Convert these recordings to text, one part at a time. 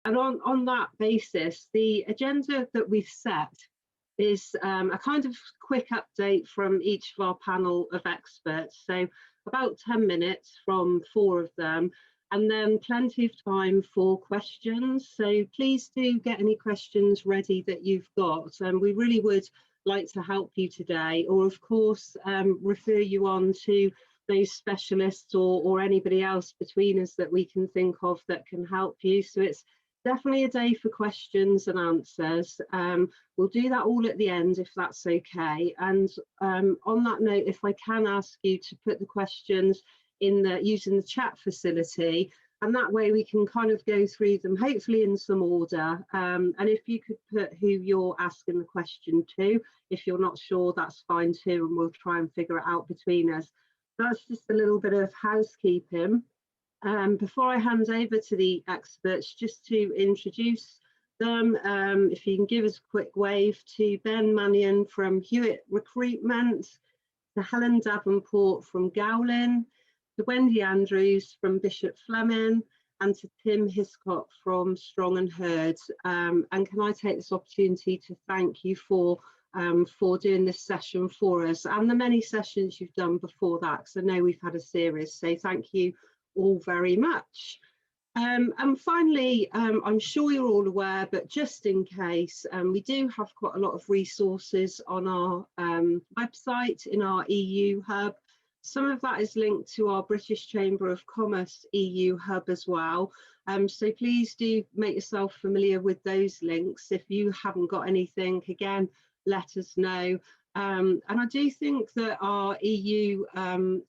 And on that basis, the agenda that we've set is a kind of quick update from each of our panel of experts. So about 10 minutes from 4 of them, and then plenty of time for questions. So please do get any questions ready that you've got. We really would like to help you today, or of course refer you on to those specialists or anybody else between us that we can think of that can help you. So it's definitely a day for questions and answers. We'll do that all at the end if that's okay. And on that note, if I can ask you to put the questions in using the chat facility, and that way we can kind of go through them hopefully in some order. And if you could put who you're asking the question to, if you're not sure, that's fine too, and we'll try and figure it out between us. That's just a little bit of housekeeping. Before I hand over to the experts, just to introduce them, if you can give us a quick wave to Ben Mannion from Hewett Recruitment, to Helen Davenport from Gowlin, to Wendy Andrews from Bishop Fleming, and to Tim Hiscock from Strong and Herd. And can I take this opportunity to thank you for doing this session for us, and the many sessions you've done before that, because I know we've had a series, so thank you all very much. And finally, I'm sure you're all aware, but just in case, we do have quite a lot of resources on our website in our EU hub. Some of that is linked to our British Chamber of Commerce EU hub as well. So please do make yourself familiar with those links. If you haven't got anything, again, let us know. And I do think that our EU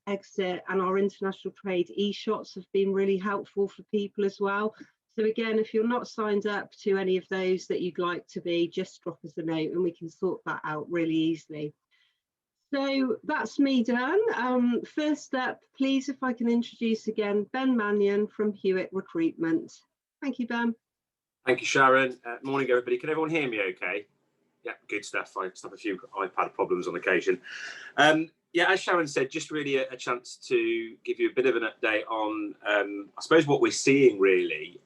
exit and our international trade e-shots have been really helpful for people as well. So again, if you're not signed up to any of those that you'd like to be, just drop us a note and we can sort that out really easily. So that's me done. First up, please, if I can introduce again Ben Mannion from Hewett Recruitment. Thank you, Ben. Thank you, Sharon. Morning, everybody. Can everyone hear me okay? Yeah, good stuff. I just have a few iPad problems on occasion. Yeah, as Sharon said, just really a chance to give you a bit of an update on, I suppose, what we're seeing really.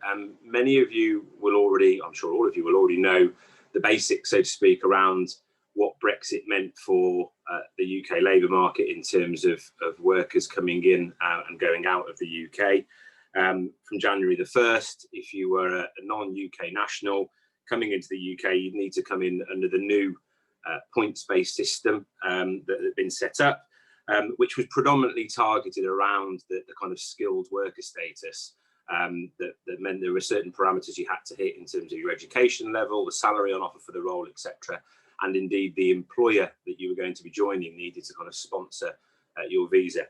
Many of you will already, I'm sure all of you will already know the basics, so to speak, around what Brexit meant for the UK labour market in terms of workers coming in and going out of the UK. From January the 1st, if you were a non-UK national coming into the UK, you'd need to come in under the new points-based system that had been set up, which was predominantly targeted around the kind of skilled worker status. That meant there were certain parameters you had to hit in terms of your education level, the salary on offer for the role, etc. And indeed, the employer that you were going to be joining needed to kind of sponsor your visa.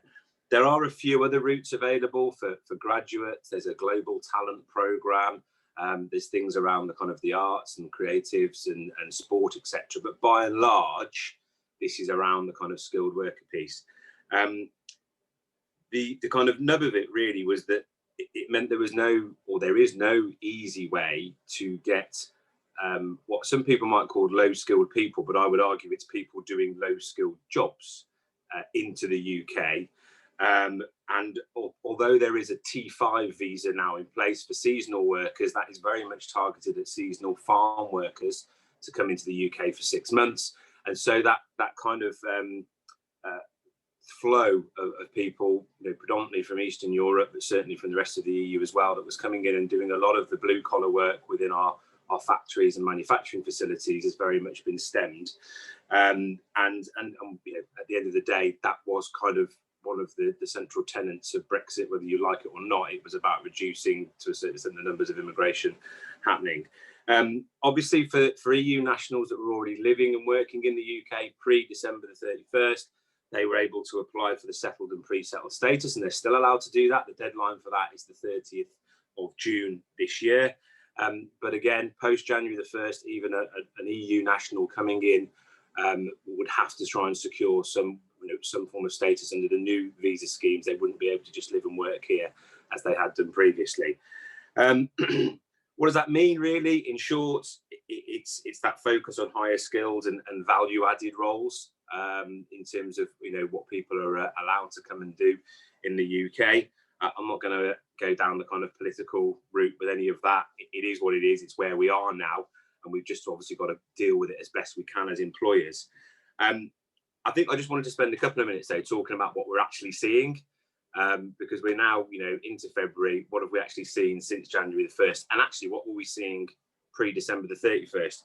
There are a few other routes available for graduates. There's a global talent program. There's things around the kind of the arts and creatives and sport, etc. But by and large, this is around the kind of skilled worker piece. The kind of nub of it really was that it meant there was no, or there is no easy way to get what some people might call low skilled people, but I would argue it's people doing low skilled jobs into the UK. And although there is a T5 visa now in place for seasonal workers, that is very much targeted at seasonal farm workers to come into the UK for 6 months. And so that kind of flow of people, predominantly from Eastern Europe, but certainly from the rest of the EU as well, that was coming in and doing a lot of the blue collar work within our factories and manufacturing facilities has very much been stemmed. And at the end of the day, that was kind of one of the central tenets of Brexit, whether you like it or not. It was about reducing to a certain extent the numbers of immigration happening. Obviously for EU nationals that were already living and working in the UK pre-December the 31st, they were able to apply for the settled and pre-settled status, and they're still allowed to do that. The deadline for that is the 30th of June this year. But again, post-January the 1st, even an EU national coming in would have to try and secure some form of status under the new visa schemes. They wouldn't be able to just live and work here as they had done previously. What does that mean really? In short, it's that focus on higher skills and value-added roles in terms of what people are allowed to come and do in the UK. I'm not going to go down the kind of political route with any of that. It is what it is. It's where we are now, and we've just obviously got to deal with it as best we can as employers. I think I just wanted to spend a couple of minutes though talking about what we're actually seeing, because we're now, into February. What have we actually seen since January the 1st? And actually, what were we seeing pre-December the 31st?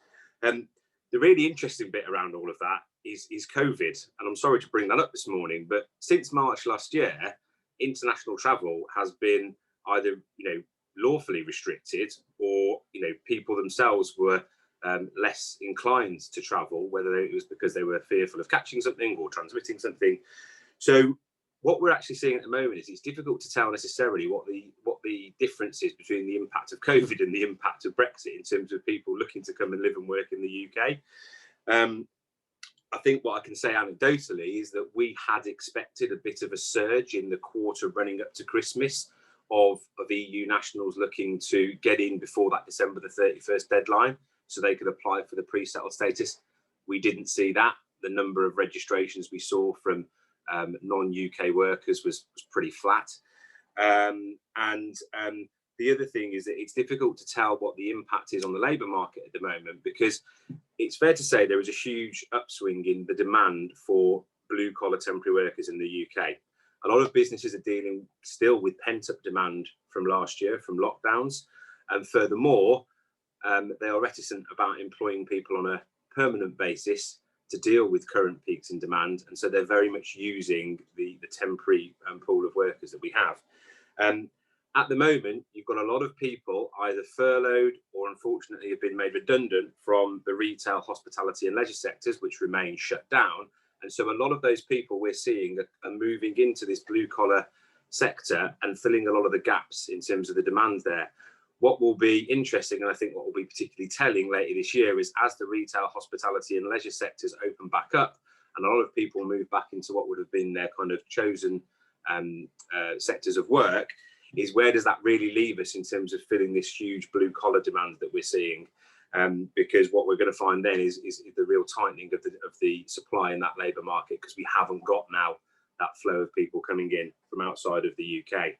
The really interesting bit around all of that is COVID. And I'm sorry to bring that up this morning, but since March last year, international travel has been either, lawfully restricted, or, people themselves were less inclined to travel, whether it was because they were fearful of catching something or transmitting something. So what we're actually seeing at the moment is it's difficult to tell necessarily what the difference is between the impact of COVID and the impact of Brexit in terms of people looking to come and live and work in the UK. I think what I can say anecdotally is that we had expected a bit of a surge in the quarter running up to Christmas of EU nationals looking to get in before that December the 31st deadline so they could apply for the pre-settled status. We didn't see that. The number of registrations we saw from non-UK workers was pretty flat. The other thing is that it's difficult to tell what the impact is on the labour market at the moment, because it's fair to say there is a huge upswing in the demand for blue-collar temporary workers in the UK. A lot of businesses are dealing still with pent-up demand from last year, from lockdowns. And furthermore, they are reticent about employing people on a permanent basis to deal with current peaks in demand. And so they're very much using the temporary pool of workers that we have. At the moment, you've got a lot of people either furloughed or unfortunately have been made redundant from the retail, hospitality and leisure sectors, which remain shut down. And so a lot of those people we're seeing are moving into this blue collar sector and filling a lot of the gaps in terms of the demand there. What will be interesting, and I think what will be particularly telling later this year, is as the retail, hospitality and leisure sectors open back up and a lot of people move back into what would have been their kind of chosen sectors of work, is where does that really leave us in terms of filling this huge blue collar demand that we're seeing? Because what we're going to find then is the real tightening of the supply in that labour market, because we haven't got now that flow of people coming in from outside of the UK.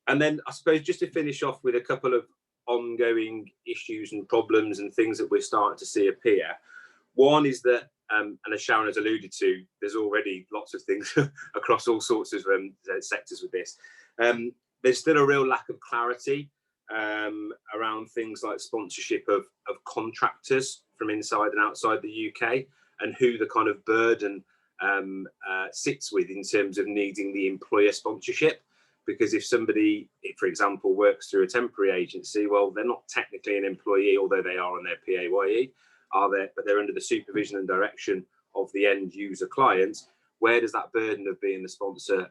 And then I suppose just to finish off with a couple of ongoing issues and problems and things that we're starting to see appear. One is that, and as Sharon has alluded to, there's already lots of things across all sorts of sectors with this. There's still a real lack of clarity around things like sponsorship of contractors from inside and outside the UK, and who the kind of burden sits with in terms of needing the employer sponsorship. Because if somebody, for example, works through a temporary agency, well, they're not technically an employee, although they are on their PAYE, but they're under the supervision and direction of the end user client. Where does that burden of being the sponsor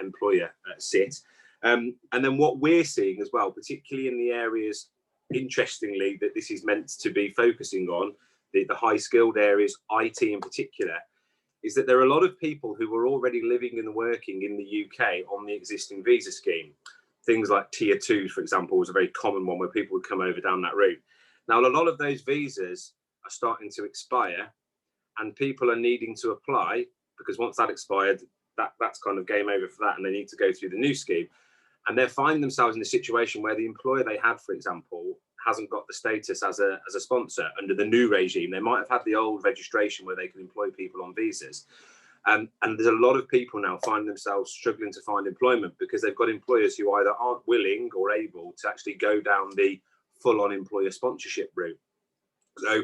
employer sit? And then what we're seeing as well, particularly in the areas, interestingly, that this is meant to be focusing on, the high skilled areas, IT in particular, is that there are a lot of people who were already living and working in the UK on the existing visa scheme. Things like Tier 2, for example, was a very common one where people would come over down that route. Now, a lot of those visas are starting to expire, and people are needing to apply, because once that expired, that's kind of game over for that, and they need to go through the new scheme. And they're finding themselves in a situation where the employer they had, for example, hasn't got the status as a sponsor under the new regime. They might have had the old registration where they can employ people on visas. And there's a lot of people now find themselves struggling to find employment because they've got employers who either aren't willing or able to actually go down the full-on employer sponsorship route. So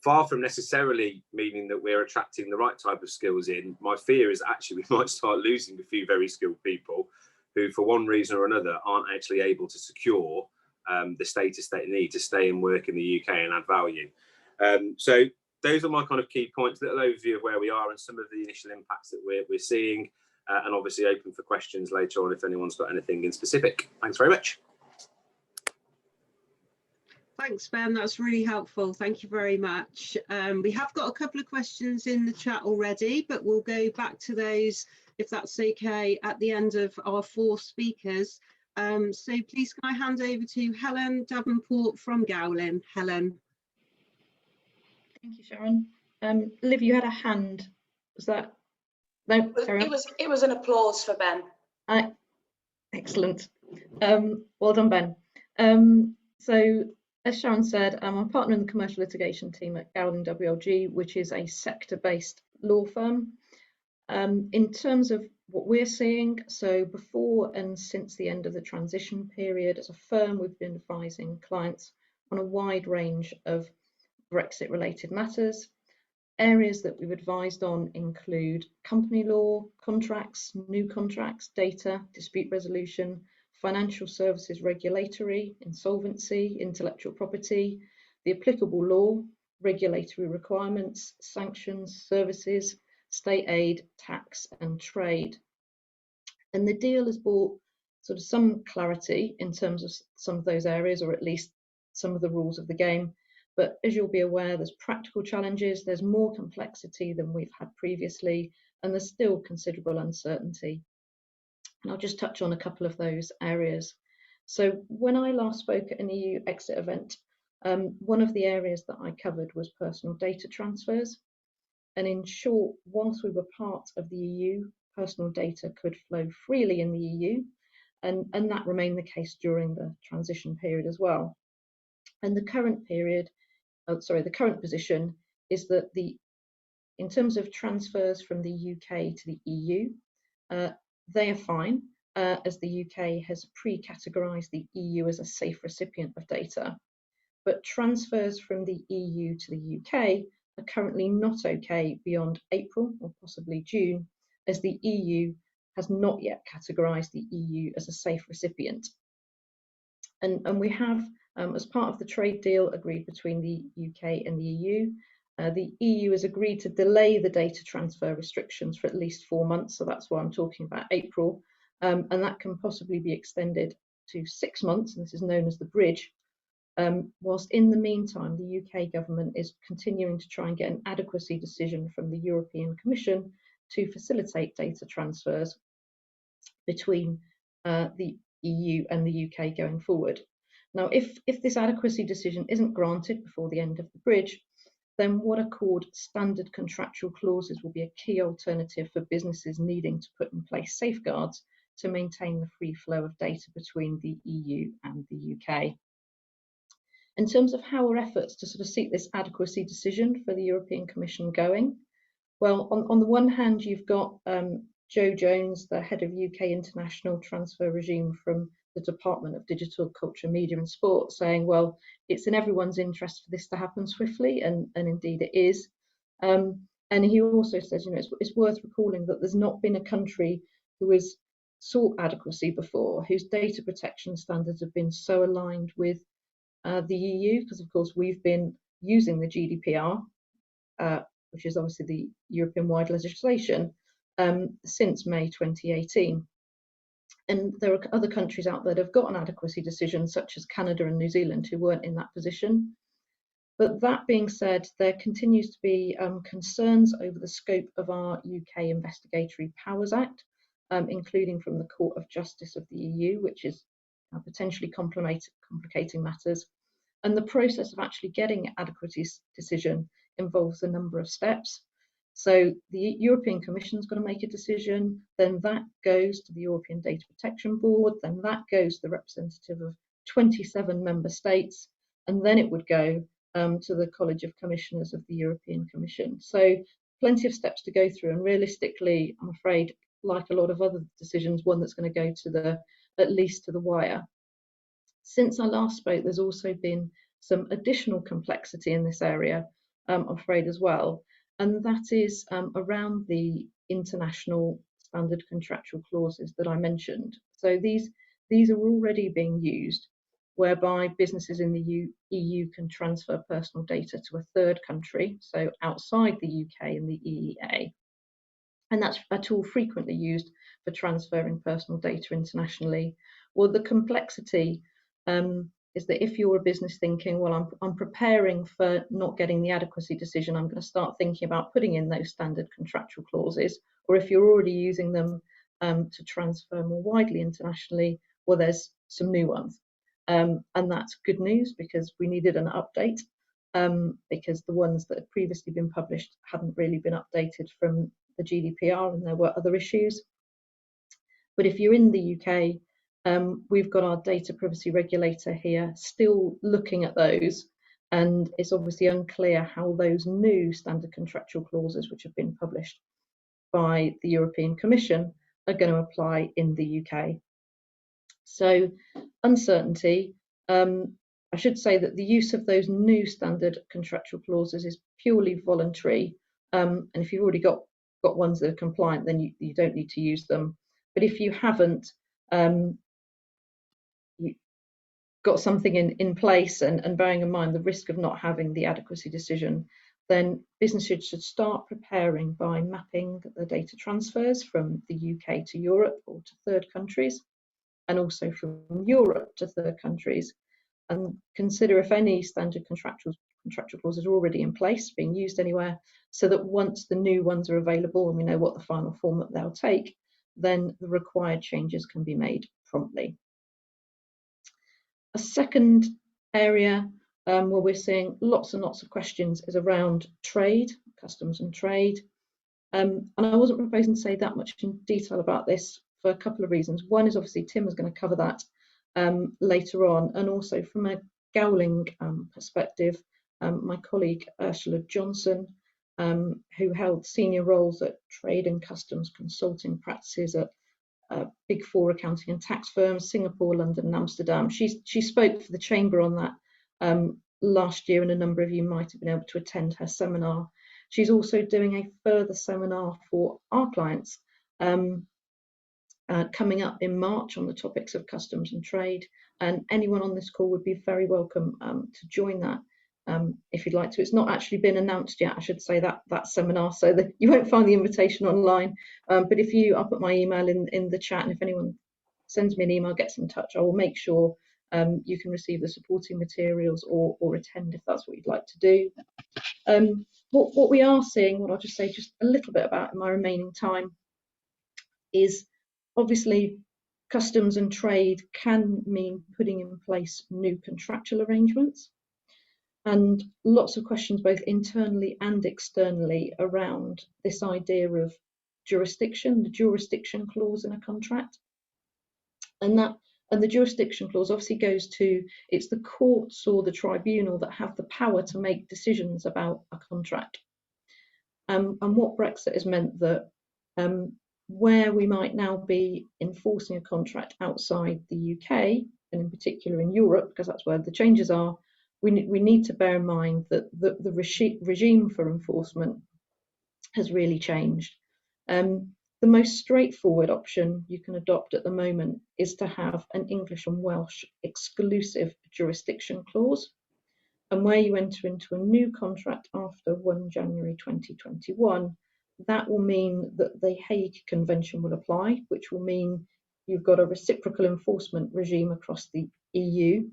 far from necessarily meaning that we're attracting the right type of skills in, my fear is actually we might start losing a few very skilled people who, for one reason or another, aren't actually able to secure the status they need to stay and work in the UK and add value. So those are my kind of key points, little overview of where we are and some of the initial impacts that we're seeing, and obviously open for questions later on if anyone's got anything in specific. Thanks very much. Thanks, Ben. That's really helpful. Thank you very much. We have got a couple of questions in the chat already, but we'll go back to those, if that's okay, at the end of our 4 speakers. So please can I hand over to Helen Davenport from Gowlin. Helen. Thank you, Sharon. Liv, you had a hand. Was that? No, it was an applause for Ben. Excellent. Well done, Ben. So, as Sharon said, I'm a partner in the commercial litigation team at Gowden WLG, which is a sector-based law firm. In terms of what we're seeing, so before and since the end of the transition period, as a firm, we've been advising clients on a wide range of Brexit-related matters. Areas that we've advised on include company law, contracts, new contracts, data, dispute resolution, financial services regulatory, insolvency, intellectual property, the applicable law, regulatory requirements, sanctions, services, state aid, tax and trade. And the deal has brought sort of some clarity in terms of some of those areas, or at least some of the rules of the game. But as you'll be aware, there's practical challenges, there's more complexity than we've had previously, and there's still considerable uncertainty. And I'll just touch on a couple of those areas. So when I last spoke at an EU exit event, one of the areas that I covered was personal data transfers. And in short, whilst we were part of the EU, personal data could flow freely in the EU, and that remained the case during the transition period as well. And the current period, the current position is that in terms of transfers from the UK to the EU, they are fine, as the UK has pre-categorised the EU as a safe recipient of data. But transfers from the EU to the UK are currently not okay beyond April or possibly June, as the EU has not yet categorised the EU as a safe recipient. And we have, as part of the trade deal agreed between the UK and the EU has agreed to delay the data transfer restrictions for at least 4 months, so that's why I'm talking about April, and that can possibly be extended to 6 months, and this is known as the bridge. Whilst in the meantime, the UK government is continuing to try and get an adequacy decision from the European Commission to facilitate data transfers between the EU and the UK going forward. Now, if this adequacy decision isn't granted before the end of the bridge, then what are called standard contractual clauses will be a key alternative for businesses needing to put in place safeguards to maintain the free flow of data between the EU and the UK. In terms of how are efforts to sort of seek this adequacy decision for the European Commission going? Well, on the one hand, you've got Joe Jones, the head of UK International Transfer Regime from the Department of Digital Culture, Media and Sport, saying, well, it's in everyone's interest for this to happen swiftly, and indeed it is. And he also says, you know, it's worth recalling that there's not been a country who has sought adequacy before, whose data protection standards have been so aligned with the EU, because of course we've been using the GDPR, which is obviously the European-wide legislation, since May 2018. And there are other countries out there that have got an adequacy decision, such as Canada and New Zealand, who weren't in that position. But that being said, there continues to be concerns over the scope of our UK Investigatory Powers Act, including from the Court of Justice of the EU, which is potentially complicating matters. And the process of actually getting an adequacy decision involves a number of steps. So the European Commission's got to make a decision, then that goes to the European Data Protection Board, then that goes to the representative of 27 member states, and then it would go to the College of Commissioners of the European Commission. So plenty of steps to go through, and realistically, I'm afraid, like a lot of other decisions, one that's going to go to at least to the wire. Since I last spoke, there's also been some additional complexity in this area, I'm afraid, as well. And that is around the international standard contractual clauses that I mentioned. So these are already being used, whereby businesses in the EU can transfer personal data to a third country, so outside the UK and the EEA. And that's a tool frequently used for transferring personal data internationally. Well, the complexity is that if you're a business thinking, well, I'm preparing for not getting the adequacy decision, I'm going to start thinking about putting in those standard contractual clauses, or if you're already using them to transfer more widely internationally, well, there's some new ones. And that's good news, because we needed an update, because the ones that had previously been published hadn't really been updated from the GDPR, and there were other issues. But if you're in the UK, We've got our data privacy regulator here still looking at those, and it's obviously unclear how those new standard contractual clauses, which have been published by the European Commission, are going to apply in the UK. So uncertainty. I should say that the use of those new standard contractual clauses is purely voluntary, and if you've already got ones that are compliant, then you don't need to use them. But if you haven't you got something in place, and bearing in mind the risk of not having the adequacy decision, then businesses should start preparing by mapping the data transfers from the UK to Europe or to third countries, and also from Europe to third countries, and consider if any standard contractual clauses are already in place, being used anywhere, so that once the new ones are available and we know what the final format they'll take, then the required changes can be made promptly. A second area where we're seeing lots and lots of questions is around trade, customs and trade. And I wasn't proposing to say that much in detail about this for a couple of reasons. One is obviously Tim is going to cover that later on, and also from a Gowling perspective, my colleague Ursula Johnson, who held senior roles at trade and customs consulting practices at Big Four accounting and tax firms, Singapore, London and Amsterdam. She spoke for the Chamber on that last year, and a number of you might have been able to attend her seminar. She's also doing a further seminar for our clients coming up in March on the topics of customs and trade, and anyone on this call would be very welcome to join that if you'd like to. It's not actually been announced yet, I should say, that seminar, so that you won't find the invitation online, but if you, I'll put my email in the chat, and if anyone sends me an email, gets in touch, I will make sure you can receive the supporting materials or attend if that's what you'd like to do. What we are seeing, what I'll just say just a little bit about in my remaining time, is obviously customs and trade can mean putting in place new contractual arrangements, and lots of questions both internally and externally around this idea of jurisdiction, the jurisdiction clause in a contract. And the jurisdiction clause obviously goes to, it's the courts or the tribunal that have the power to make decisions about a contract. And what Brexit has meant that where we might now be enforcing a contract outside the UK, and in particular in Europe, because that's where the changes are, we need to bear in mind that the regime for enforcement has really changed. The most straightforward option you can adopt at the moment is to have an English and Welsh exclusive jurisdiction clause. And where you enter into a new contract after 1 January 2021, that will mean that the Hague Convention will apply, which will mean you've got a reciprocal enforcement regime across the EU,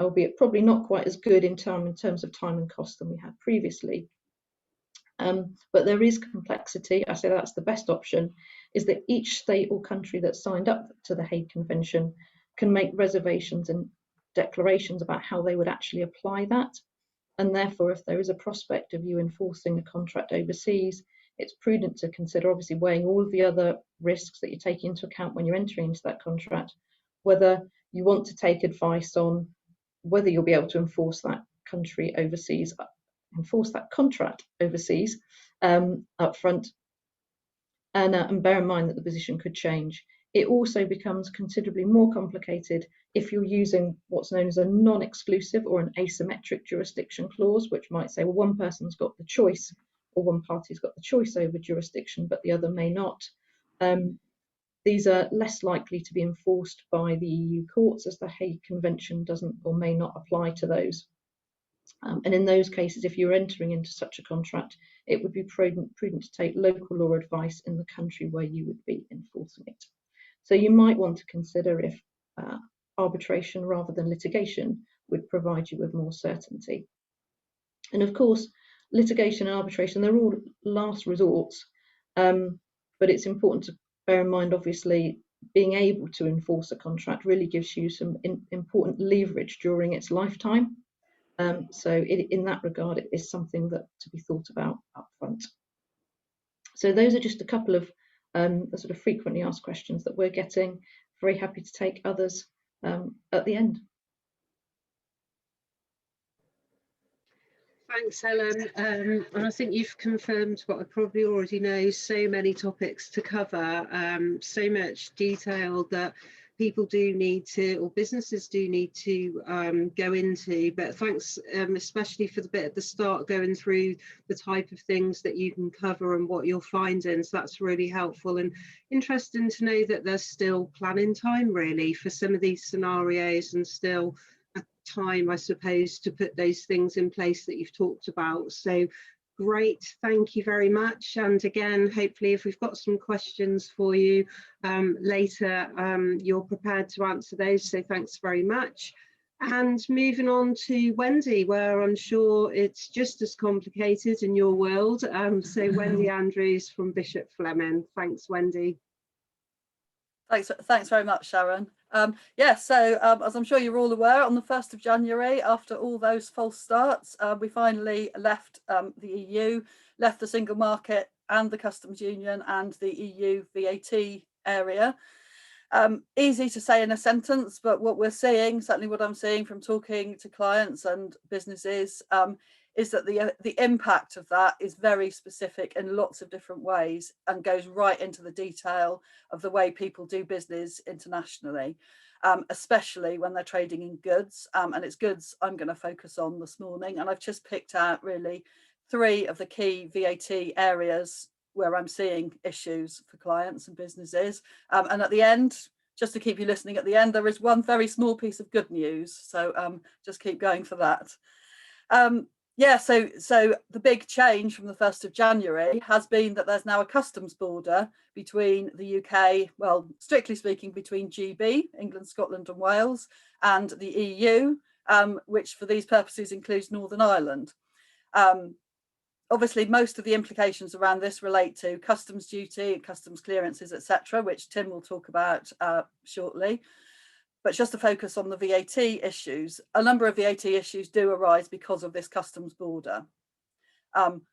albeit probably not quite as good in terms of time and cost than we had previously. But there is complexity. I say that's the best option, is that each state or country that signed up to the Hague Convention can make reservations and declarations about how they would actually apply that. And therefore, if there is a prospect of you enforcing a contract overseas, it's prudent to consider, obviously weighing all of the other risks that you take into account when you're entering into that contract, whether you want to take advice on whether you'll be able to enforce that country overseas, enforce that contract overseas up front, and bear in mind that the position could change. It also becomes considerably more complicated if you're using what's known as a non-exclusive or an asymmetric jurisdiction clause, which might say, well, one person's got the choice, or one party's got the choice over jurisdiction, but the other may not. These are less likely to be enforced by the EU courts, as the Hague Convention doesn't or may not apply to those. And in those cases, if you're entering into such a contract, it would be prudent to take local law advice in the country where you would be enforcing it. So you might want to consider if arbitration rather than litigation would provide you with more certainty. And of course, litigation and arbitration, they're all last resorts, but it's important to bear in mind, obviously, being able to enforce a contract really gives you some important leverage during its lifetime. So in that regard, it is something that to be thought about up front. So those are just a couple of the sort of frequently asked questions that we're getting very happy to take others at the end. Thanks, Helen. And I think you've confirmed what I probably already know, so many topics to cover, so much detail that people do need to, or businesses do need to go into. But thanks especially for the bit at the start, going through the type of things that you can cover and what you're finding. So that's really helpful and interesting to know that there's still planning time really for some of these scenarios, and still a time, I suppose, to put those things in place that you've talked about. So great, thank you very much. And again, hopefully if we've got some questions for you later, you're prepared to answer those, so thanks very much. And moving on to Wendy, where I'm sure it's just as complicated in your world. So Wendy Andrews from Bishop Fleming. Thanks, Wendy. Thanks very much, Sharon. Yeah, so as I'm sure you're all aware, on the 1st of January, after all those false starts, we finally left the EU, left the single market and the customs union and the EU VAT area. Easy to say in a sentence, but what we're seeing, certainly what I'm seeing from talking to clients and businesses, is that the impact of that is very specific in lots of different ways and goes right into the detail of the way people do business internationally, especially when they're trading in goods. And it's goods I'm going to focus on this morning. And I've just picked out really 3 of the key VAT areas where I'm seeing issues for clients and businesses. And at the end, just to keep you listening at the end, there is one very small piece of good news. So just keep going for that. Yeah, so the big change from the 1st of January has been that there's now a customs border between the UK, well, strictly speaking, between GB, England, Scotland and Wales, and the EU, which for these purposes includes Northern Ireland. Obviously, most of the implications around this relate to customs duty, customs clearances, etc., which Tim will talk about shortly. But just to focus on the VAT issues, a number of VAT issues do arise because of this customs border.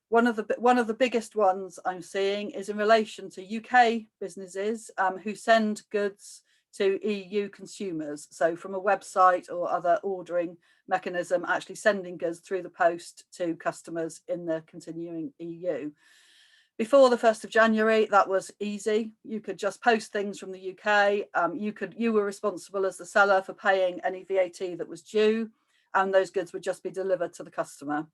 One of the biggest ones I'm seeing is in relation to UK businesses who send goods to EU consumers. So from a website or other ordering mechanism, actually sending goods through the post to customers in the continuing EU. Before the 1st of January, that was easy. You could just post things from the UK. You were responsible as the seller for paying any VAT that was due, and those goods would just be delivered to the customer.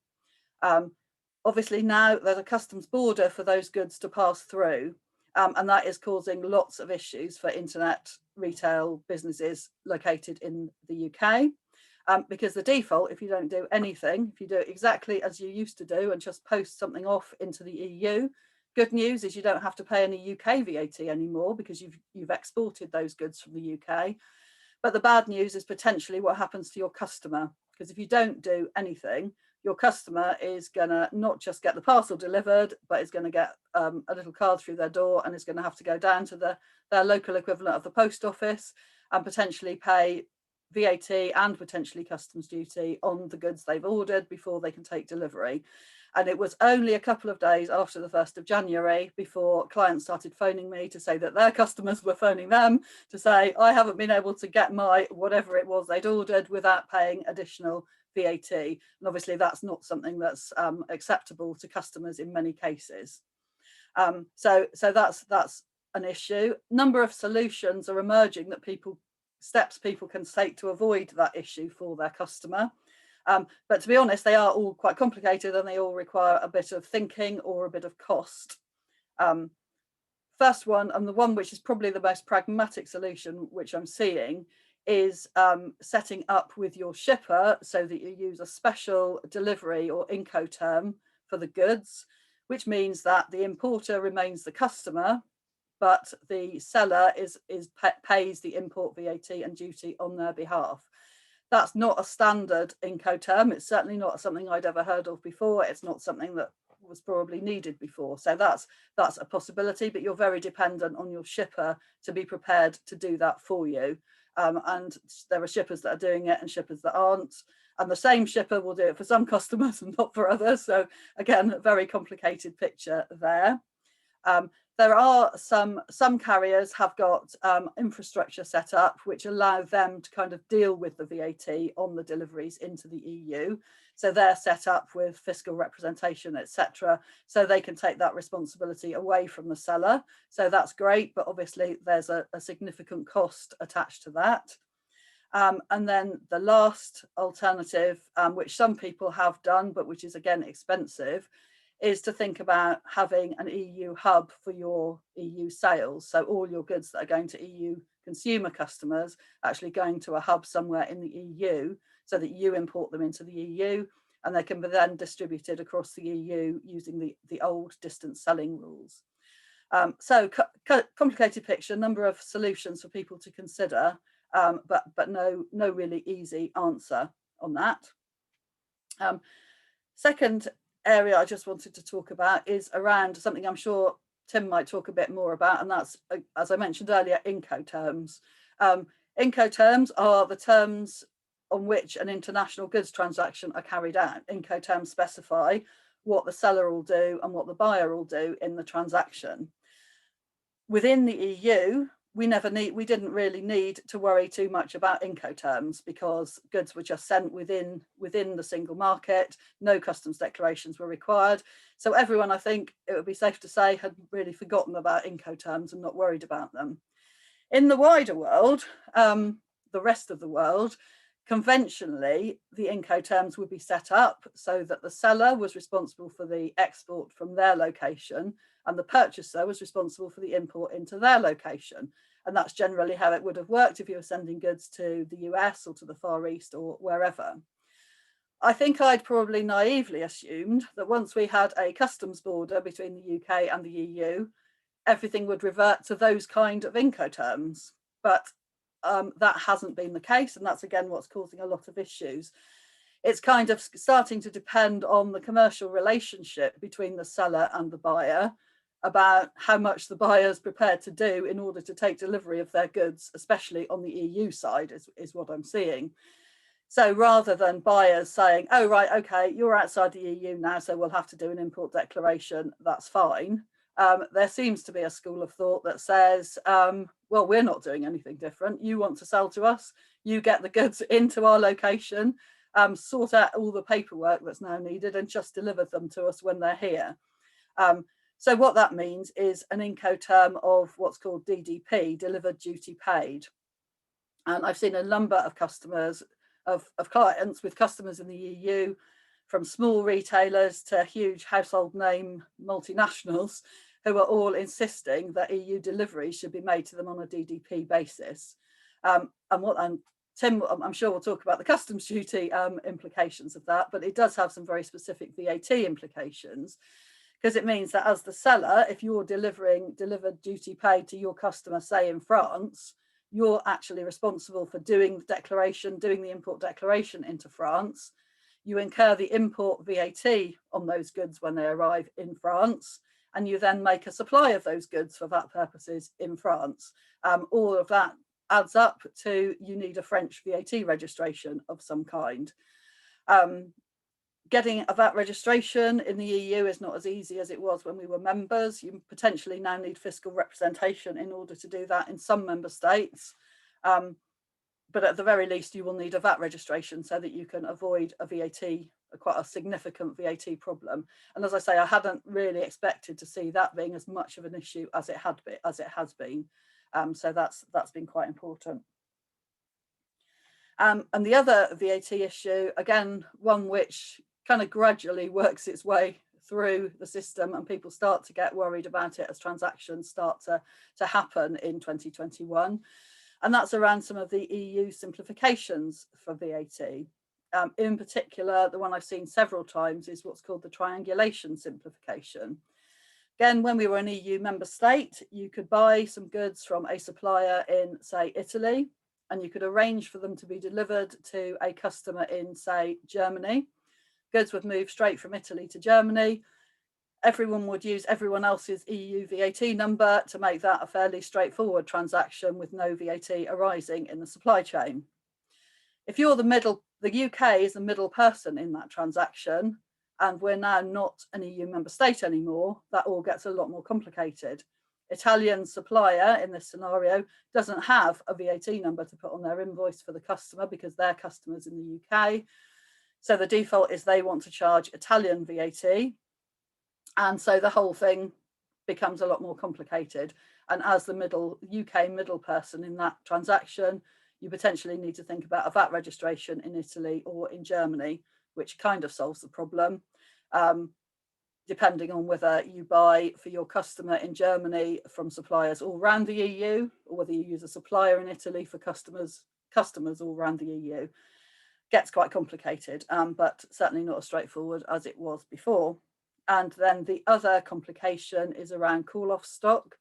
Obviously now there's a customs border for those goods to pass through, and that is causing lots of issues for internet retail businesses located in the UK. Because the default, if you don't do anything, if you do it exactly as you used to do and just post something off into the EU, good news is you don't have to pay any UK VAT anymore because you've exported those goods from the UK. But the bad news is potentially what happens to your customer, because if you don't do anything, your customer is going to not just get the parcel delivered, but is going to get a little card through their door and is going to have to go down to their local equivalent of the post office and potentially pay VAT and potentially customs duty on the goods they've ordered before they can take delivery. And it was only a couple of days after the 1st of January before clients started phoning me to say that their customers were phoning them to say, I haven't been able to get my whatever it was they'd ordered without paying additional VAT. And obviously that's not something that's acceptable to customers in many cases. So that's an issue. Number of solutions are emerging that steps people can take to avoid that issue for their customer. But to be honest, they are all quite complicated and they all require a bit of thinking or a bit of cost. First one, and the one which is probably the most pragmatic solution, which I'm seeing, is setting up with your shipper so that you use a special delivery or Incoterm for the goods, which means that the importer remains the customer, but the seller pays the import VAT and duty on their behalf. That's not a standard Incoterm. It's certainly not something I'd ever heard of before. It's not something that was probably needed before. So that's a possibility, but you're very dependent on your shipper to be prepared to do that for you. And there are shippers that are doing it and shippers that aren't. And the same shipper will do it for some customers and not for others. So again, a very complicated picture there. There are some carriers have got infrastructure set up which allow them to kind of deal with the VAT on the deliveries into the EU. So they're set up with fiscal representation, etc. So they can take that responsibility away from the seller. So that's great, but obviously there's a significant cost attached to that. And then the last alternative, which some people have done, but which is again expensive, is to think about having an EU hub for your EU sales. So all your goods that are going to EU consumer customers actually going to a hub somewhere in the EU, so that you import them into the EU and they can be then distributed across the EU using the old distance selling rules. So complicated picture, number of solutions for people to consider, but no really easy answer on that. Second area I just wanted to talk about is around something I'm sure Tim might talk a bit more about, and that's, as I mentioned earlier, Incoterms. Incoterms are the terms on which an international goods transaction are carried out. Incoterms specify what the seller will do and what the buyer will do in the transaction. Within the EU, we didn't really need to worry too much about Incoterms because goods were just sent within the single market. No customs declarations were required. So everyone, I think it would be safe to say, had really forgotten about Incoterms and not worried about them. In the wider world, the rest of the world, conventionally, the Incoterms would be set up so that the seller was responsible for the export from their location and the purchaser was responsible for the import into their location. And that's generally how it would have worked if you were sending goods to the US or to the Far East or wherever. I think I'd probably naively assumed that once we had a customs border between the UK and the EU, everything would revert to those kind of Incoterms. But that hasn't been the case, and that's again what's causing a lot of issues. It's kind of starting to depend on the commercial relationship between the seller and the buyer about how much the buyer's prepared to do in order to take delivery of their goods, especially on the EU side, is what I'm seeing. So rather than buyers saying, oh, right, okay, you're outside the EU now, so we'll have to do an import declaration, that's fine. There seems to be a school of thought that says, well, we're not doing anything different. You want to sell to us, you get the goods into our location, sort out all the paperwork that's now needed and just deliver them to us when they're here. So what that means is an Incoterm of what's called DDP, delivered duty paid. And I've seen a number of customers, of clients with customers in the EU, from small retailers to huge household name multinationals, who are all insisting that EU deliveries should be made to them on a DDP basis. And Tim, I'm sure we'll talk about the customs duty implications of that, but it does have some very specific VAT implications, because it means that as the seller, if you're delivered duty paid to your customer, say in France, you're actually responsible for doing the declaration, doing the import declaration into France. You incur the import VAT on those goods when they arrive in France, and you then make a supply of those goods for that purposes in France. All of that adds up to you need a French VAT registration of some kind. Getting a VAT registration in the EU is not as easy as it was when we were members. You potentially now need fiscal representation in order to do that in some member states. But at the very least, you will need a VAT registration so that you can avoid a VAT, quite a significant VAT problem. And as I say, I hadn't really expected to see that being as much of an issue as it has been. So that's been quite important. And the other VAT issue, again, one which kind of gradually works its way through the system and people start to get worried about it as transactions start to happen in 2021. And that's around some of the EU simplifications for VAT. In particular, the one I've seen several times is what's called the triangulation simplification. Again, when we were an EU member state, you could buy some goods from a supplier in, say, Italy, and you could arrange for them to be delivered to a customer in, say, Germany. Goods would move straight from Italy to Germany. Everyone would use everyone else's EU VAT number to make that a fairly straightforward transaction with no VAT arising in the supply chain. If you're the UK is the middle person in that transaction, and we're now not an EU member state anymore, that all gets a lot more complicated. Italian supplier in this scenario doesn't have a VAT number to put on their invoice for the customer because their customer's in the UK. So the default is they want to charge Italian VAT. And so the whole thing becomes a lot more complicated. And as the UK middle person in that transaction, you potentially need to think about a VAT registration in Italy or in Germany, which kind of solves the problem, depending on whether you buy for your customer in Germany from suppliers all around the EU, or whether you use a supplier in Italy for customers all around the EU. Gets quite complicated, but certainly not as straightforward as it was before. And then the other complication is around call-off stock.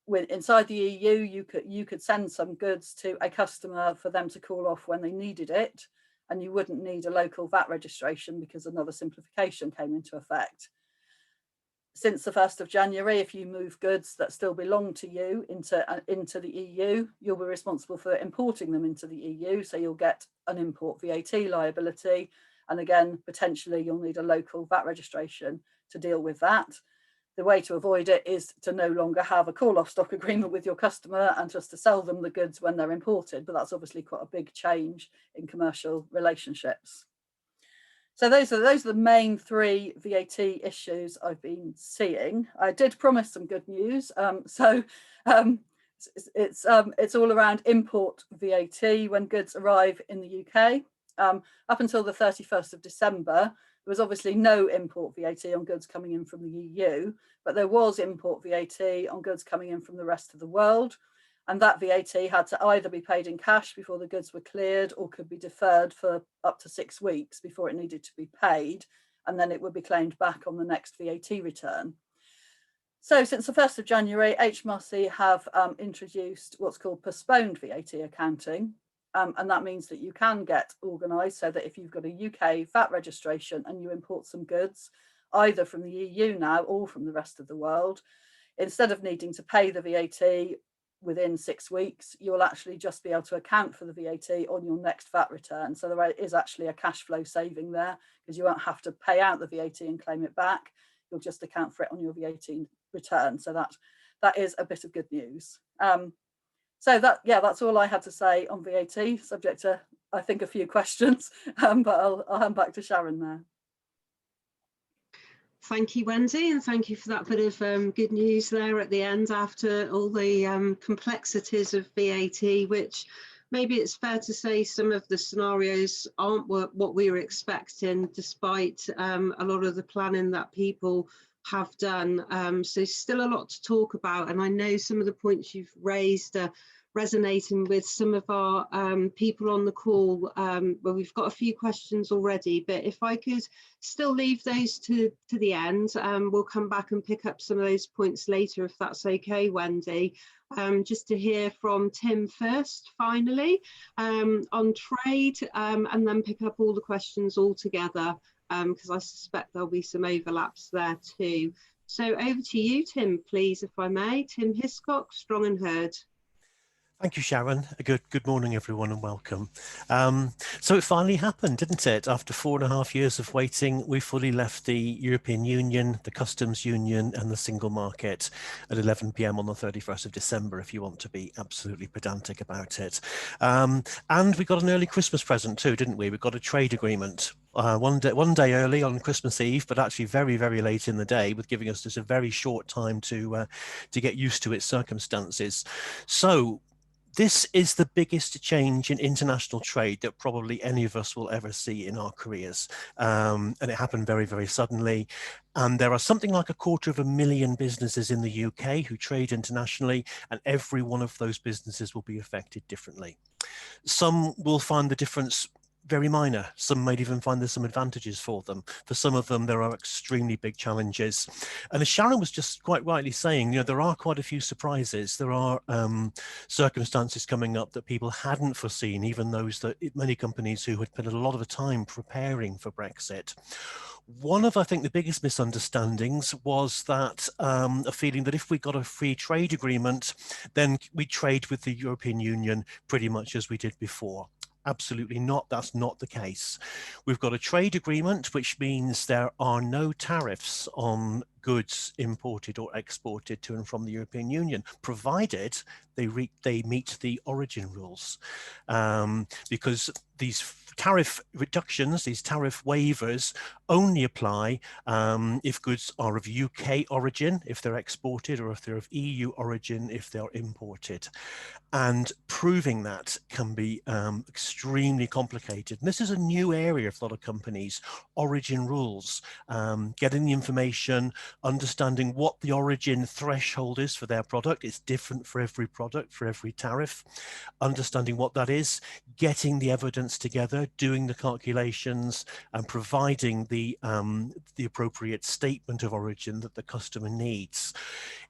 Inside the EU, you could send some goods to a customer for them to call off when they needed it, and you wouldn't need a local VAT registration because another simplification came into effect. Since the 1st of January, if you move goods that still belong to you into the EU, you'll be responsible for importing them into the EU, so you'll get an import VAT liability. And again, potentially you'll need a local VAT registration to deal with that. The way to avoid it is to no longer have a call-off stock agreement with your customer and just to sell them the goods when they're imported. But that's obviously quite a big change in commercial relationships. So those are the main 3 VAT issues I've been seeing. I did promise some good news. It's all around import VAT when goods arrive in the UK. Up until the 31st of December, there was obviously no import VAT on goods coming in from the EU, but there was import VAT on goods coming in from the rest of the world. And that VAT had to either be paid in cash before the goods were cleared or could be deferred for up to 6 weeks before it needed to be paid. And then it would be claimed back on the next VAT return. So since the 1st of January, HMRC have introduced what's called Postponed VAT Accounting. And that means that you can get organised so that if you've got a UK VAT registration and you import some goods, either from the EU now or from the rest of the world, instead of needing to pay the VAT within 6 weeks, you'll actually just be able to account for the VAT on your next VAT return. So there is actually a cash flow saving there because you won't have to pay out the VAT and claim it back. You'll just account for it on your VAT return. So that is a bit of good news. So that's all I had to say on VAT, subject to, I think, a few questions, but I'll hand back to Sharon now. Thank you, Wendy, and thank you for that bit of good news there at the end after all the complexities of VAT, which maybe it's fair to say some of the scenarios aren't what we were expecting, despite a lot of the planning that people have done. So still a lot to talk about, and I know some of the points you've raised are resonating with some of our people on the call. Well, we've got a few questions already, but if I could still leave those to the end, we'll come back and pick up some of those points later, if that's okay, Wendy. Just to hear from Tim first, finally, on trade, and then pick up all the questions all together, because I suspect there'll be some overlaps there too. So over to you, Tim, please, if I may. Tim Hiscock, Strong and Herd. Thank you, Sharon. Good morning, everyone, and welcome. So it finally happened, didn't it? After 4.5 years of waiting, we fully left the European Union, the Customs Union, and the single market at 11 p.m. on the 31st of December, if you want to be absolutely pedantic about it. And we got an early Christmas present too, didn't we? We got a trade agreement. One day early on Christmas Eve, but actually very, very late in the day, with giving us just a very short time to get used to its circumstances. So this is the biggest change in international trade that probably any of us will ever see in our careers. And it happened very, very suddenly. And there are something like 250,000 businesses in the UK who trade internationally, and every one of those businesses will be affected differently. Some will find the difference very minor. Some might even find there's some advantages for them. For some of them, there are extremely big challenges. And as Sharon was just quite rightly saying, you know, there are quite a few surprises. There are circumstances coming up that people hadn't foreseen, even those that many companies who had put a lot of time preparing for Brexit. One of, I think, the biggest misunderstandings was that a feeling that if we got a free trade agreement, then we trade with the European Union pretty much as we did before. Absolutely not. That's not the case. We've got a trade agreement, which means there are no tariffs on goods imported or exported to and from the European Union, provided they meet the origin rules, because these tariff reductions, these tariff waivers only apply if goods are of UK origin, if they're exported, or if they're of EU origin, if they're imported. And proving that can be extremely complicated. And this is a new area for a lot of companies, origin rules, getting the information, understanding what the origin threshold is for their product. It's different for every product, for every tariff, understanding what that is, getting the evidence together, doing the calculations, and providing the appropriate statement of origin that the customer needs.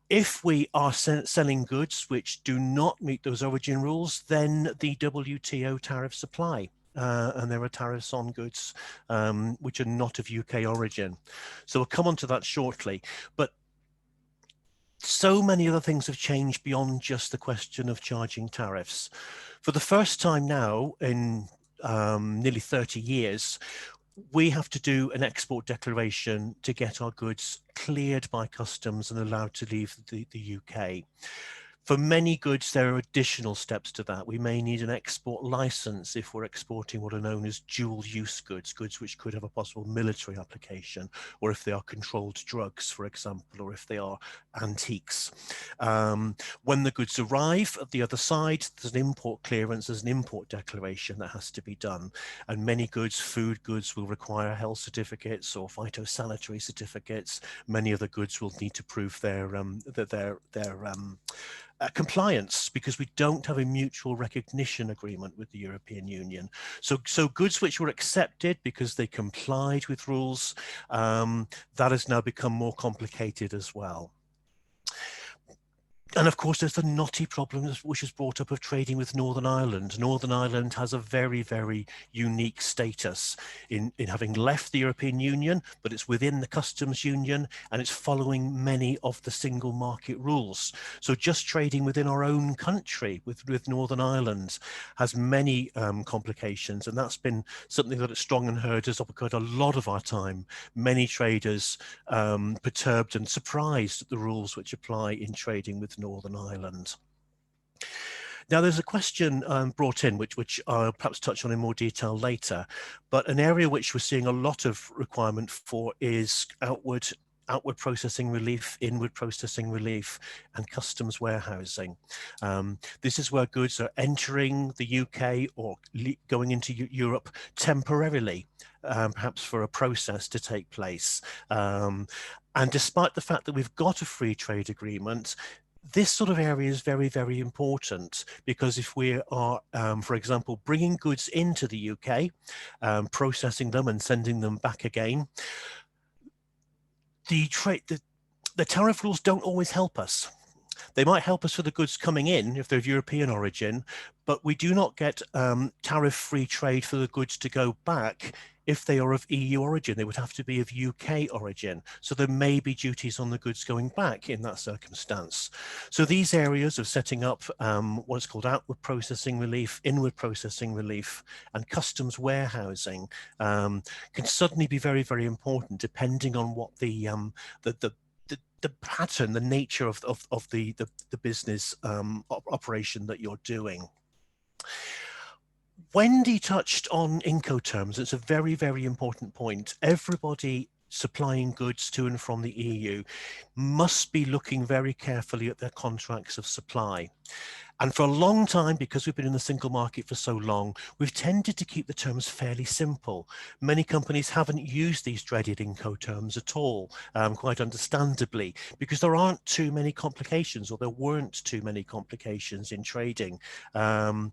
If we are selling goods which do not meet those origin rules, then the WTO tariffs apply. And there are tariffs on goods which are not of UK origin. So we'll come on to that shortly. But so many other things have changed beyond just the question of charging tariffs. For the first time now in nearly 30 years, we have to do an export declaration to get our goods cleared by customs and allowed to leave the UK. For many goods, there are additional steps to that. We may need an export license if we're exporting what are known as dual use goods, goods which could have a possible military application, or if they are controlled drugs, for example, or if they are antiques. When the goods arrive at the other side, there's an import clearance, there's an import declaration that has to be done. And many goods, food goods, will require health certificates or phytosanitary certificates. Many other goods will need to prove their compliance, because we don't have a mutual recognition agreement with the European Union. So goods which were accepted because they complied with rules, that has now become more complicated as well. And of course, there's the knotty problem which is brought up of trading with Northern Ireland. Northern Ireland has a very, very unique status in having left the European Union, but it's within the customs union and it's following many of the single market rules. So just trading within our own country with Northern Ireland has many complications. And that's been something that at Strong and Herd has occupied a lot of our time. Many traders perturbed and surprised at the rules which apply in trading with Northern Ireland. Now, there's a question brought in, which I'll perhaps touch on in more detail later, but an area which we're seeing a lot of requirement for is outward processing relief, inward processing relief, and customs warehousing. This is where goods are entering the UK or going into Europe temporarily, perhaps for a process to take place. And despite the fact that we've got a free trade agreement, this sort of area is very, very important, because if we are, for example, bringing goods into the UK, processing them and sending them back again, the tariff rules don't always help us. They might help us for the goods coming in if they're of European origin, but we do not get tariff-free trade for the goods to go back if they are of EU origin. They would have to be of UK origin. So there may be duties on the goods going back in that circumstance. So these areas of setting up what's called outward processing relief, inward processing relief, and customs warehousing can suddenly be very, very important, depending on what the pattern, the nature of the business operation that you're doing. Wendy touched on Incoterms. It's a very, very important point. Everybody supplying goods to and from the EU must be looking very carefully at their contracts of supply. And for a long time, because we've been in the single market for so long, we've tended to keep the terms fairly simple. Many companies haven't used these dreaded Incoterms at all, quite understandably, because there aren't too many complications, or there weren't too many complications in trading. But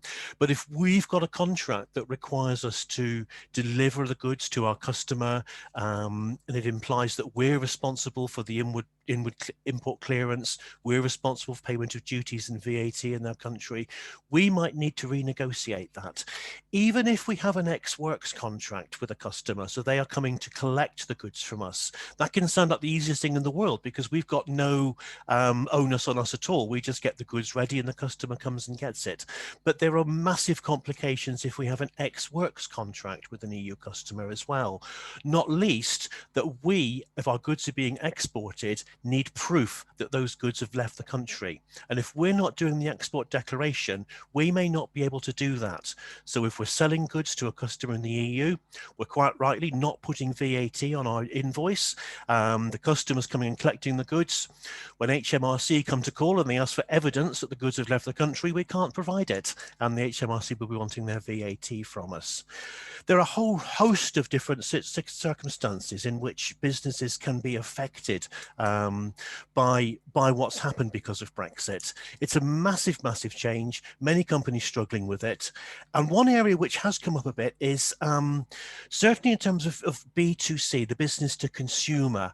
if we've got a contract that requires us to deliver the goods to our customer, and it implies that we're responsible for the inward import clearance, we're responsible for payment of duties and VAT in their country, we might need to renegotiate that. Even if we have an ex-works contract with a customer, so they are coming to collect the goods from us, that can sound like the easiest thing in the world because we've got no onus on us at all. We just get the goods ready and the customer comes and gets it. But there are massive complications if we have an ex-works contract with an EU customer as well. Not least that we, if our goods are being exported, need proof that those goods have left the country. And if we're not doing the export declaration, we may not be able to do that. So if we're selling goods to a customer in the EU, we're quite rightly not putting VAT on our invoice. The customer's coming and collecting the goods. When HMRC come to call and they ask for evidence that the goods have left the country, we can't provide it. And the HMRC will be wanting their VAT from us. There are a whole host of different circumstances in which businesses can be affected by what's happened because of Brexit. It's a massive, massive change. Many companies struggling with it. And one area which has come up a bit is certainly in terms of B2C, the business to consumer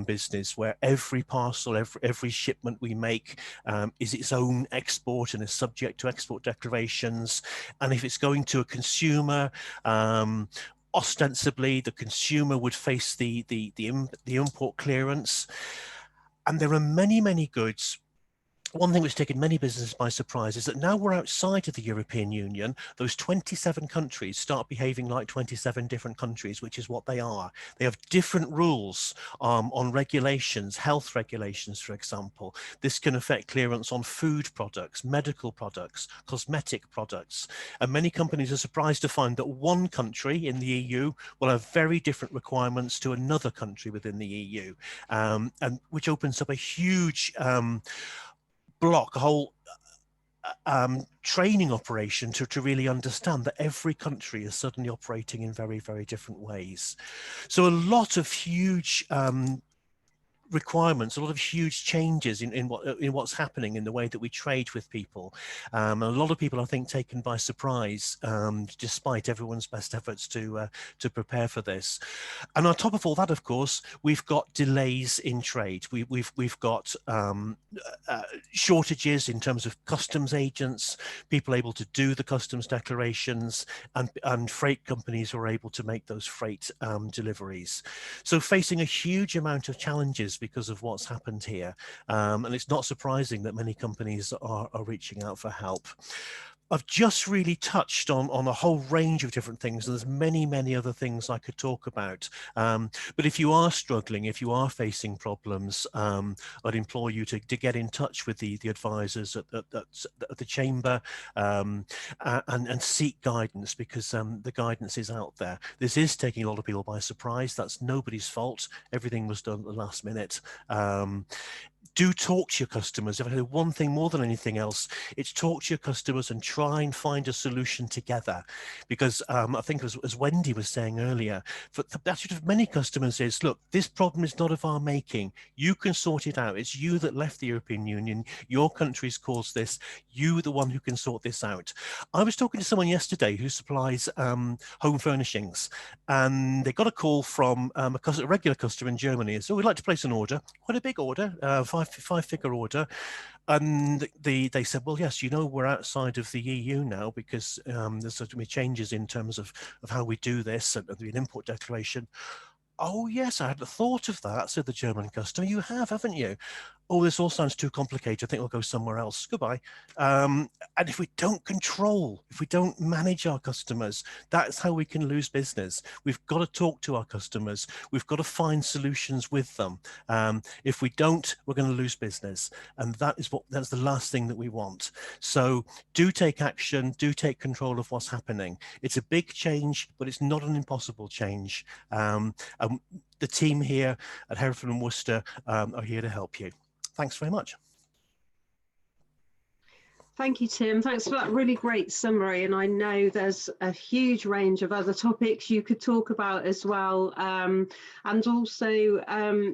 business, where every parcel, every shipment we make is its own export and is subject to export declarations. And if it's going to a consumer, ostensibly the consumer would face the import clearance. And there are many, many goods. One thing which has taken many businesses by surprise is that now we're outside of the European Union, those 27 countries start behaving like 27 different countries, which is what they are. They have different rules on regulations, health regulations, for example. This can affect clearance on food products, medical products, cosmetic products. And many companies are surprised to find that one country in the EU will have very different requirements to another country within the EU, and which opens up a huge block, a whole training operation to really understand that every country is suddenly operating in very, very different ways. So a lot of huge requirements, a lot of huge changes in what's happening in the way that we trade with people. A lot of people, I think, taken by surprise, despite everyone's best efforts to prepare for this. And on top of all that, of course, we've got delays in trade. We've got shortages in terms of customs agents, people able to do the customs declarations, and freight companies who are able to make those freight deliveries. So facing a huge amount of challenges because of what's happened here. And it's not surprising that many companies are reaching out for help. I've just really touched on a whole range of different things. And there's many, many other things I could talk about. But if you are struggling, if you are facing problems, I'd implore you to get in touch with the advisors at the Chamber and seek guidance, because the guidance is out there. This is taking a lot of people by surprise. That's nobody's fault. Everything was done at the last minute. Do talk to your customers. If I do one thing more than anything else, it's talk to your customers and try and find a solution together. Because I think as Wendy was saying earlier, for the attitude of many customers is, look, this problem is not of our making. You can sort it out. It's you that left the European Union. Your country's caused this. You are the one who can sort this out. I was talking to someone yesterday who supplies home furnishings, and they got a call from a regular customer in Germany. So we'd like to place an order, quite a big order, five-figure order. And they said, well, yes, you know, we're outside of the EU now because there's going to be changes in terms of how we do this, and there'll be an import declaration. Oh, yes, I hadn't thought of that, said the German customer. You have, haven't you? Oh, this all sounds too complicated. I think we'll go somewhere else. Goodbye. And if we don't control, if we don't manage our customers, that's how we can lose business. We've got to talk to our customers. We've got to find solutions with them. If we don't, we're going to lose business. And that's the last thing that we want. So do take action, do take control of what's happening. It's a big change, but it's not an impossible change. The team here at Hereford and Worcester are here to help you. Thanks very much. Thank you, Tim. Thanks for that really great summary. And I know there's a huge range of other topics you could talk about as well. And also,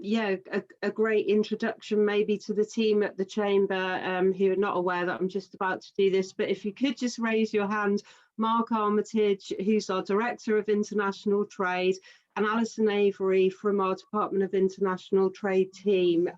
yeah, a great introduction maybe to the team at the Chamber who are not aware that I'm just about to do this. But if you could just raise your hand Mark Armitage, who's our Director of International Trade, and Alison Avery from our Department of International Trade team.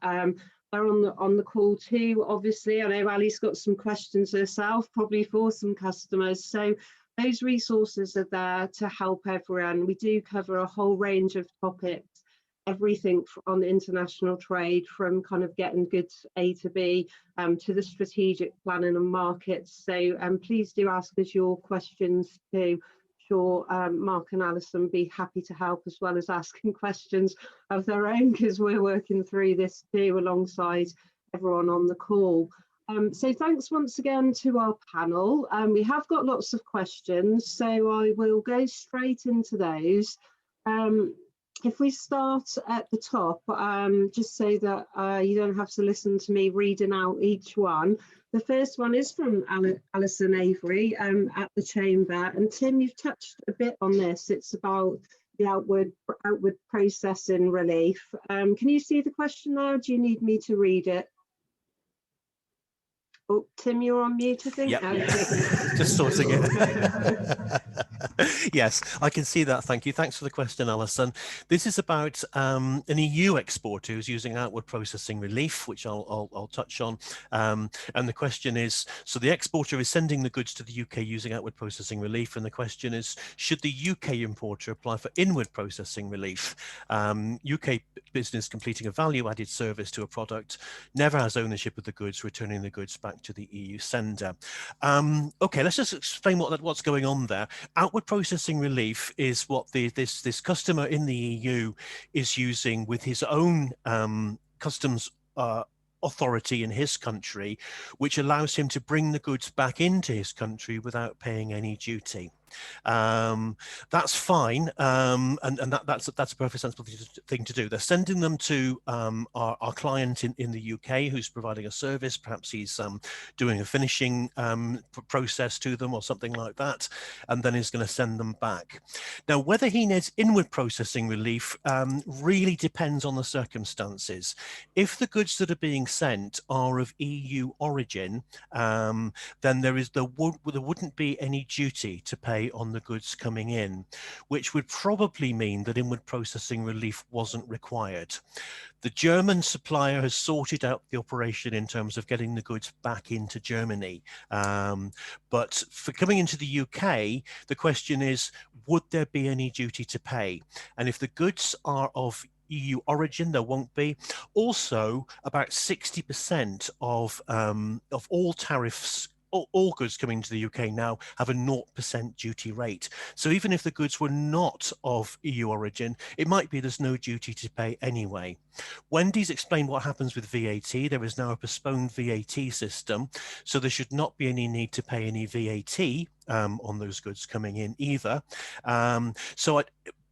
They're on the call too, obviously. I know Ali's got some questions herself, probably for some customers. So those resources are there to help everyone. We do cover a whole range of topics, everything on international trade, from kind of getting goods A to B to the strategic planning and markets. So please do ask us your questions too. Sure, Mark and Alison be happy to help, as well as asking questions of their own, because we're working through this too alongside everyone on the call. So thanks once again to our panel. We have got lots of questions, so I will go straight into those. If we start at the top, just so that you don't have to listen to me reading out each one. The first one is from Alison Avery at the Chamber. And Tim, you've touched a bit on this. It's about the outward processing relief. Can you see the question there? Do you need me to read it? Oh, Tim, you're on mute, I think. Yep. Okay. Just sorting it. Yes, I can see that. Thank you. Thanks for the question, Alison. This is about an EU exporter who's using outward processing relief, which I'll touch on. And the question is, so the exporter is sending the goods to the UK using outward processing relief. And the question is, should the UK importer apply for inward processing relief? UK business completing a value-added service to a product never has ownership of the goods, returning the goods back to the EU sender. Okay, let's just explain what's going on there. Outward processing relief is what this customer in the EU is using with his own customs authority in his country, which allows him to bring the goods back into his country without paying any duty. That's fine, and that's a perfectly sensible thing to do. They're sending them to our client in the UK who's providing a service. Perhaps he's doing a finishing process to them or something like that, and then he's going to send them back. Now, whether he needs inward processing relief really depends on the circumstances. If the goods that are being sent are of EU origin, then there wouldn't be any duty to pay on the goods coming in, which would probably mean that inward processing relief wasn't required. The German supplier has sorted out the operation in terms of getting the goods back into Germany. But for coming into the UK, the question is, would there be any duty to pay? And if the goods are of EU origin, there won't be. Also, about 60% of all tariffs, all goods coming to the UK now have a 0% duty rate. So even if the goods were not of EU origin, it might be there's no duty to pay anyway. Wendy's explained what happens with VAT. There is now a postponed VAT system, so there should not be any need to pay any VAT on those goods coming in either.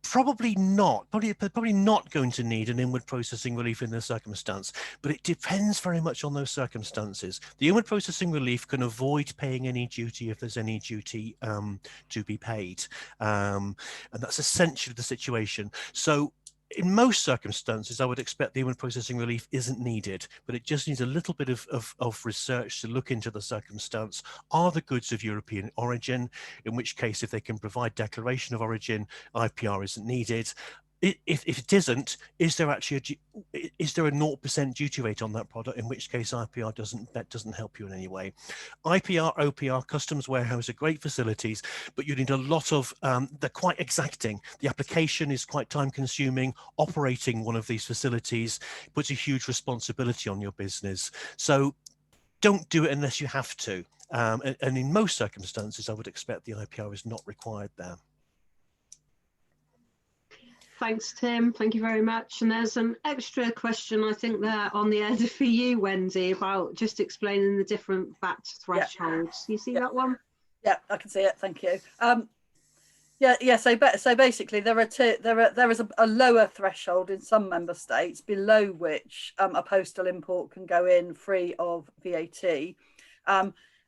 Probably not going to need an inward processing relief in this circumstance, but it depends very much on those circumstances. The inward processing relief can avoid paying any duty if there's any duty to be paid, and that's essentially the situation. So in most circumstances, I would expect the inward processing relief isn't needed, but it just needs a little bit of research to look into the circumstance. Are the goods of European origin? In which case, if they can provide declaration of origin, IPR isn't needed. If it isn't, is there actually is there a 0% duty rate on that product? In which case, IPR doesn't help you in any way. IPR, OPR, customs warehouse are great facilities, but you need a lot of. They're quite exacting. The application is quite time-consuming. Operating one of these facilities puts a huge responsibility on your business. So don't do it unless you have to. And in most circumstances, I would expect the IPR is not required there. Thanks, Tim. Thank you very much. And there's an extra question, I think, there on the end for you, Wendy, about just explaining the different VAT thresholds. You see that one? Yeah, I can see it. Thank you. So basically, there is a lower threshold in some member states below which a postal import can go in free of VAT.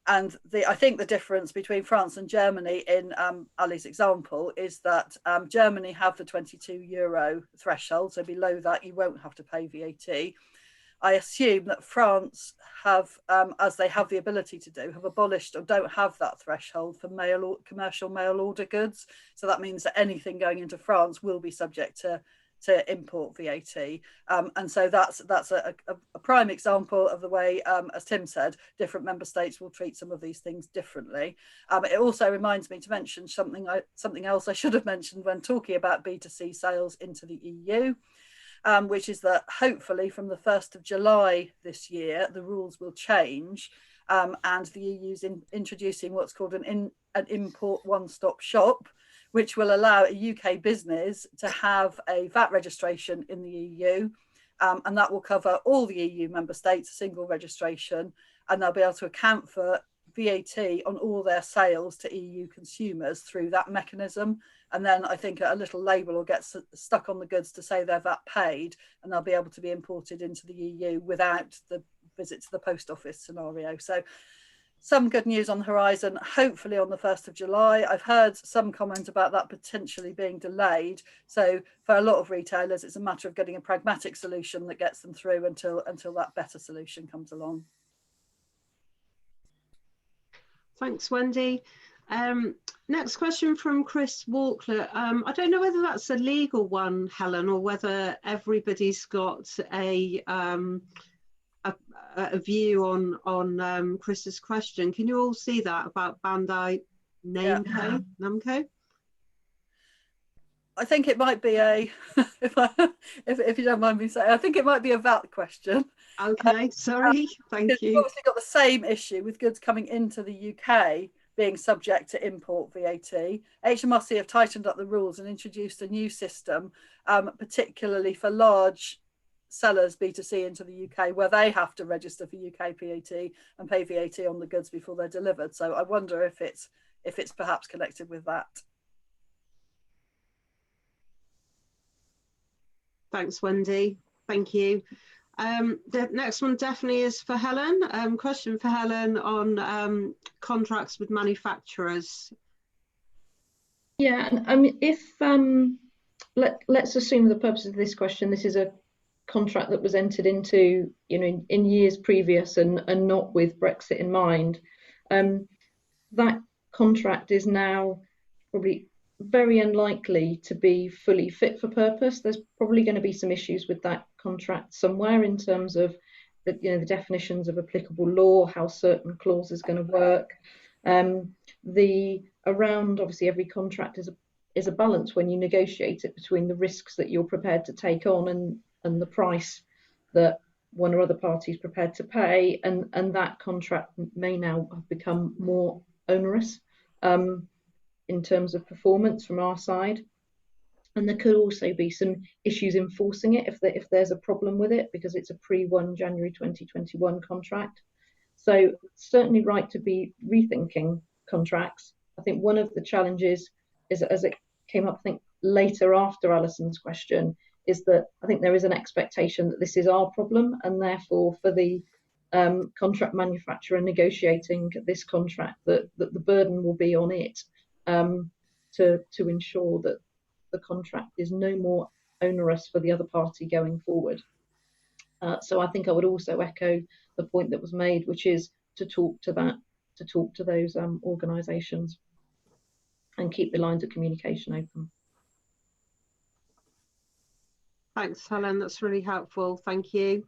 And I think the difference between France and Germany in Ali's example is that Germany have the €22 threshold. So below that, you won't have to pay VAT. I assume that France have, as they have the ability to do, have abolished or don't have that threshold for commercial mail order goods. So that means that anything going into France will be subject to import VAT. And so that's a prime example of the way, as Tim said, different member states will treat some of these things differently. It also reminds me to mention something else I should have mentioned when talking about B2C sales into the EU. Which is that hopefully from the 1st of July this year, the rules will change, and the EU's introducing what's called an import one-stop shop, which will allow a UK business to have a VAT registration in the EU, and that will cover all the EU member states, a single registration, and they'll be able to account for VAT on all their sales to EU consumers through that mechanism. And then I think a little label will get stuck on the goods to say they're VAT paid, and they'll be able to be imported into the EU without the visit to the post office scenario. So some good news on the horizon, hopefully on the 1st of July. I've heard some comment about that potentially being delayed. So for a lot of retailers, it's a matter of getting a pragmatic solution that gets them through until that better solution comes along. Thanks, Wendy. Next question from Chris Walkler. I don't know whether that's a legal one, Helen, or whether everybody's got a view on Chris's question. Can you all see that about Bandai Namco? I think it might be a, if you don't mind me saying, I think it might be a VAT question. Okay, sorry, thank you. We've obviously got the same issue with goods coming into the UK being subject to import VAT. HMRC have tightened up the rules and introduced a new system, particularly for large sellers B2C into the UK, where they have to register for UK VAT and pay VAT on the goods before they're delivered. So I wonder if it's perhaps connected with that. Thanks, Wendy. Thank you. The next one definitely is for Helen. Question for Helen on contracts with manufacturers. Yeah, I mean, if let's assume for the purpose of this question, this is a contract that was entered into, in years previous and not with Brexit in mind. That contract is now probably very unlikely to be fully fit for purpose. There's probably going to be some issues with that contract somewhere in terms of the definitions of applicable law, how certain clauses are going to work. Obviously every contract is a balance when you negotiate it between the risks that you're prepared to take on and the price that one or other party is prepared to pay, and that contract may now have become more onerous in terms of performance from our side. And there could also be some issues enforcing it if there's a problem with it, because it's a pre-1 January 2021 contract. So certainly right to be rethinking contracts. I think one of the challenges is, as it came up, I think later after Alison's question, is that I think there is an expectation that this is our problem, and therefore for the contract manufacturer negotiating this contract, that the burden will be on it to ensure that the contract is no more onerous for the other party going forward. So I think I would also echo the point that was made, which is to talk to those organisations and keep the lines of communication open. Thanks, Helen. That's really helpful. Thank you.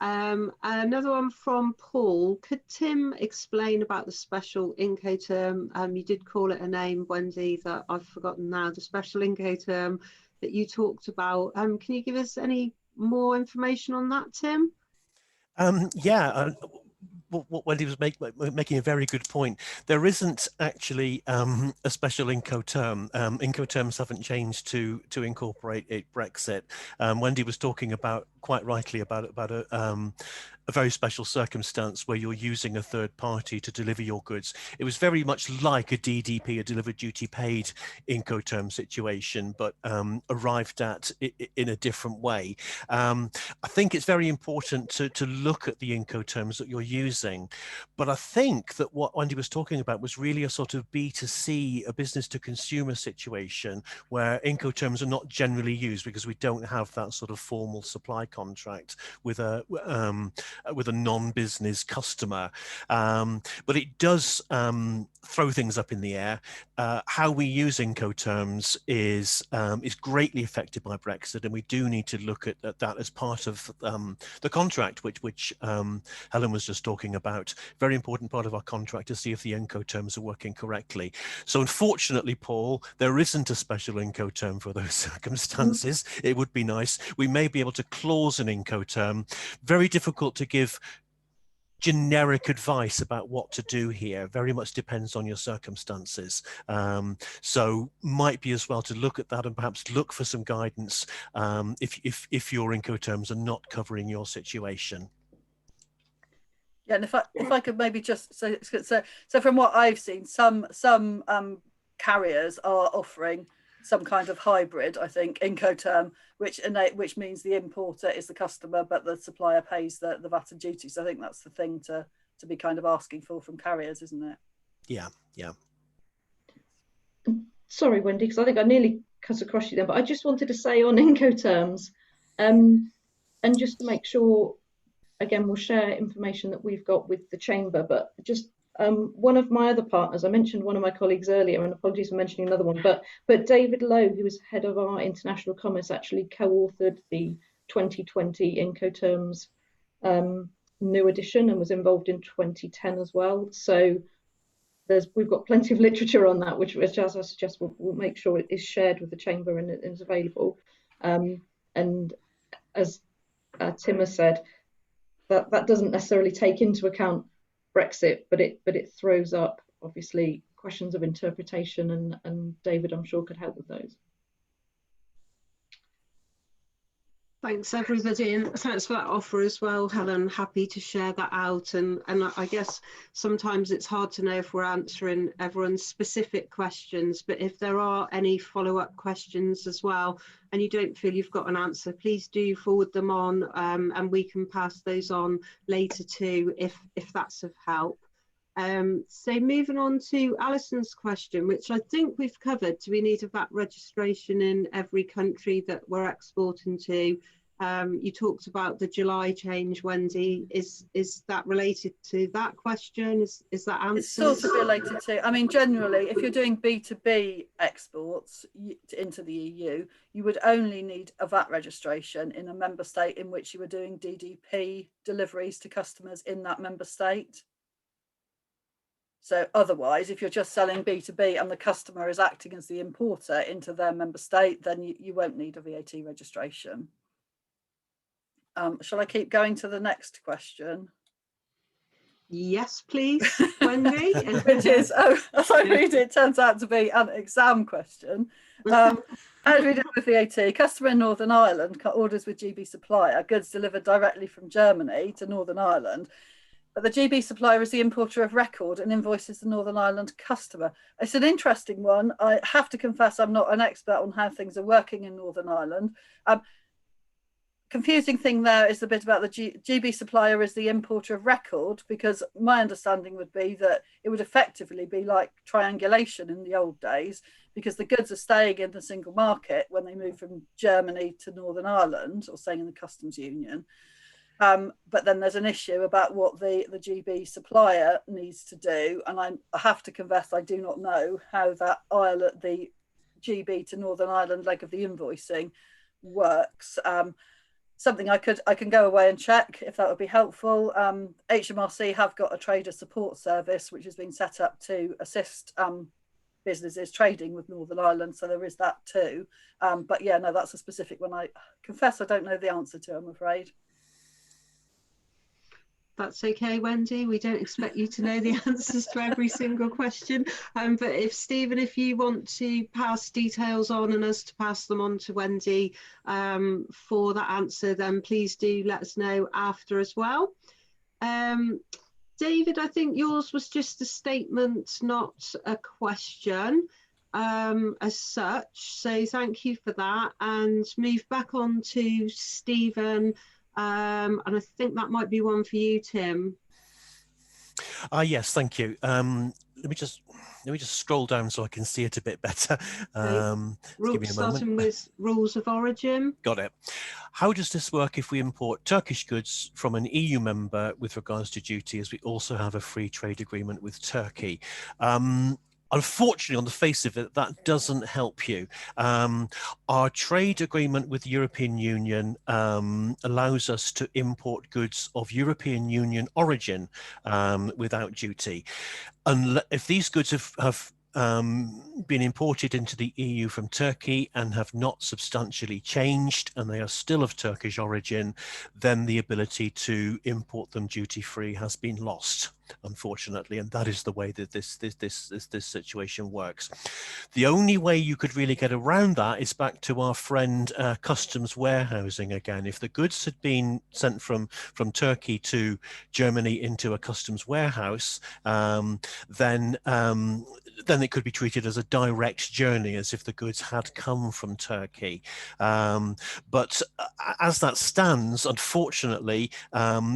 Another one from Paul. Could Tim explain about the special Incoterm? You did call it a name, Wendy, that I've forgotten now. The special Incoterm that you talked about. Can you give us any more information on that, Tim? What Wendy was making a very good point. There isn't actually a special Incoterm. Incoterms haven't changed to incorporate Brexit. Wendy was talking about, quite rightly, about a a very special circumstance where you're using a third party to deliver your goods. It was very much like a DDP, a delivered duty paid Incoterm situation, but arrived at in a different way. I think it's very important to look at the Incoterms that you're using, but I think that what Wendy was talking about was really a sort of B2C, a business to consumer situation where Incoterms are not generally used because we don't have that sort of formal supply contract with a non-business customer, but it does throw things up in the air. How we use Incoterms is greatly affected by Brexit, and we do need to look at that as part of the contract, which Helen was just talking about. Very important part of our contract to see if the Incoterms are working correctly. So unfortunately, Paul, there isn't a special Incoterm for those circumstances. It would be nice. We may be able to clause an Incoterm. Very difficult to give generic advice about what to do here. Very much depends on your circumstances. So might be as well to look at that and perhaps look for some guidance if your Incoterms are not covering your situation. Yeah, and if I could maybe just so from what I've seen, some carriers are offering some kind of hybrid, I think, Incoterm, which means the importer is the customer, but the supplier pays the VAT and duty. So I think that's the thing to be kind of asking for from carriers, isn't it? Yeah, yeah. Sorry, Wendy, because I think I nearly cut across you then, but I just wanted to say on Incoterms, and just to make sure, again, we'll share information that we've got with the Chamber, but just one of my other partners, I mentioned one of my colleagues earlier, and apologies for mentioning another one, but David Lowe, who is head of our international commerce, actually co-authored the 2020 Incoterms new edition and was involved in 2010 as well. So we've got plenty of literature on that, which as I suggest, we'll make sure it is shared with the Chamber and it is available. And as Tim has said, that doesn't necessarily take into account Brexit, but it throws up obviously questions of interpretation, and David, I'm sure, could help with those. Thanks everybody, and thanks for that offer as well, Helen. Happy to share that out, and I guess sometimes it's hard to know if we're answering everyone's specific questions, but if there are any follow-up questions as well and you don't feel you've got an answer, please do forward them on, and we can pass those on later too if that's of help. So moving on to Alison's question, which I think we've covered. Do we need a VAT registration in every country that we're exporting to? You talked about the July change, Wendy. Is that related to that question? Is that answered? It's sort of related to, I mean, generally, if you're doing B2B exports into the EU, you would only need a VAT registration in a member state in which you were doing DDP deliveries to customers in that member state. So otherwise, if you're just selling B2B and the customer is acting as the importer into their member state, then you won't need a VAT registration. Shall I keep going to the next question? Yes, please, Wendy. Which is, as I read it, turns out to be an exam question. How do we do with VAT? Customer in Northern Ireland orders with GB supplier, goods delivered directly from Germany to Northern Ireland. But the GB supplier is the importer of record and invoices the Northern Ireland customer. It's an interesting one. I have to confess I'm not an expert on how things are working in Northern Ireland. Confusing thing there is the bit about the GB supplier is the importer of record, because my understanding would be that it would effectively be like triangulation in the old days, because the goods are staying in the single market when they move from Germany to Northern Ireland, or staying in the customs union. But then there's an issue about what the GB supplier needs to do. And I have to confess, I do not know how that the GB to Northern Ireland leg of the invoicing works. Something I can go away and check if that would be helpful. HMRC have got a trader support service, which has been set up to assist businesses trading with Northern Ireland. So there is that too. But yeah, no, that's a specific one. I confess I don't know the answer to, I'm afraid. That's okay, Wendy. We don't expect you to know the answers to every single question. But if Stephen, if you want to pass details on and us to pass them on to Wendy for that answer, then please do let us know after as well. David, I think yours was just a statement, not a question as such. So thank you for that. And move back on to Stephen. And I think that might be one for you, Tim. Yes, thank you. Let me just scroll down so I can see it a bit better. Give me a moment. Starting with rules of origin. Got it. How does this work if we import Turkish goods from an EU member with regards to duty, as we also have a free trade agreement with Turkey? Unfortunately, on the face of it, that doesn't help you. Our trade agreement with the European Union allows us to import goods of European Union origin without duty. And if these goods have been imported into the EU from Turkey and have not substantially changed, and they are still of Turkish origin, then the ability to import them duty-free has been lost, unfortunately, and that is the way that this situation works. The only way you could really get around that is back to our friend customs warehousing again. If the goods had been sent from Turkey to Germany into a customs warehouse, then it could be treated as a direct journey, as if the goods had come from Turkey. But as that stands, unfortunately,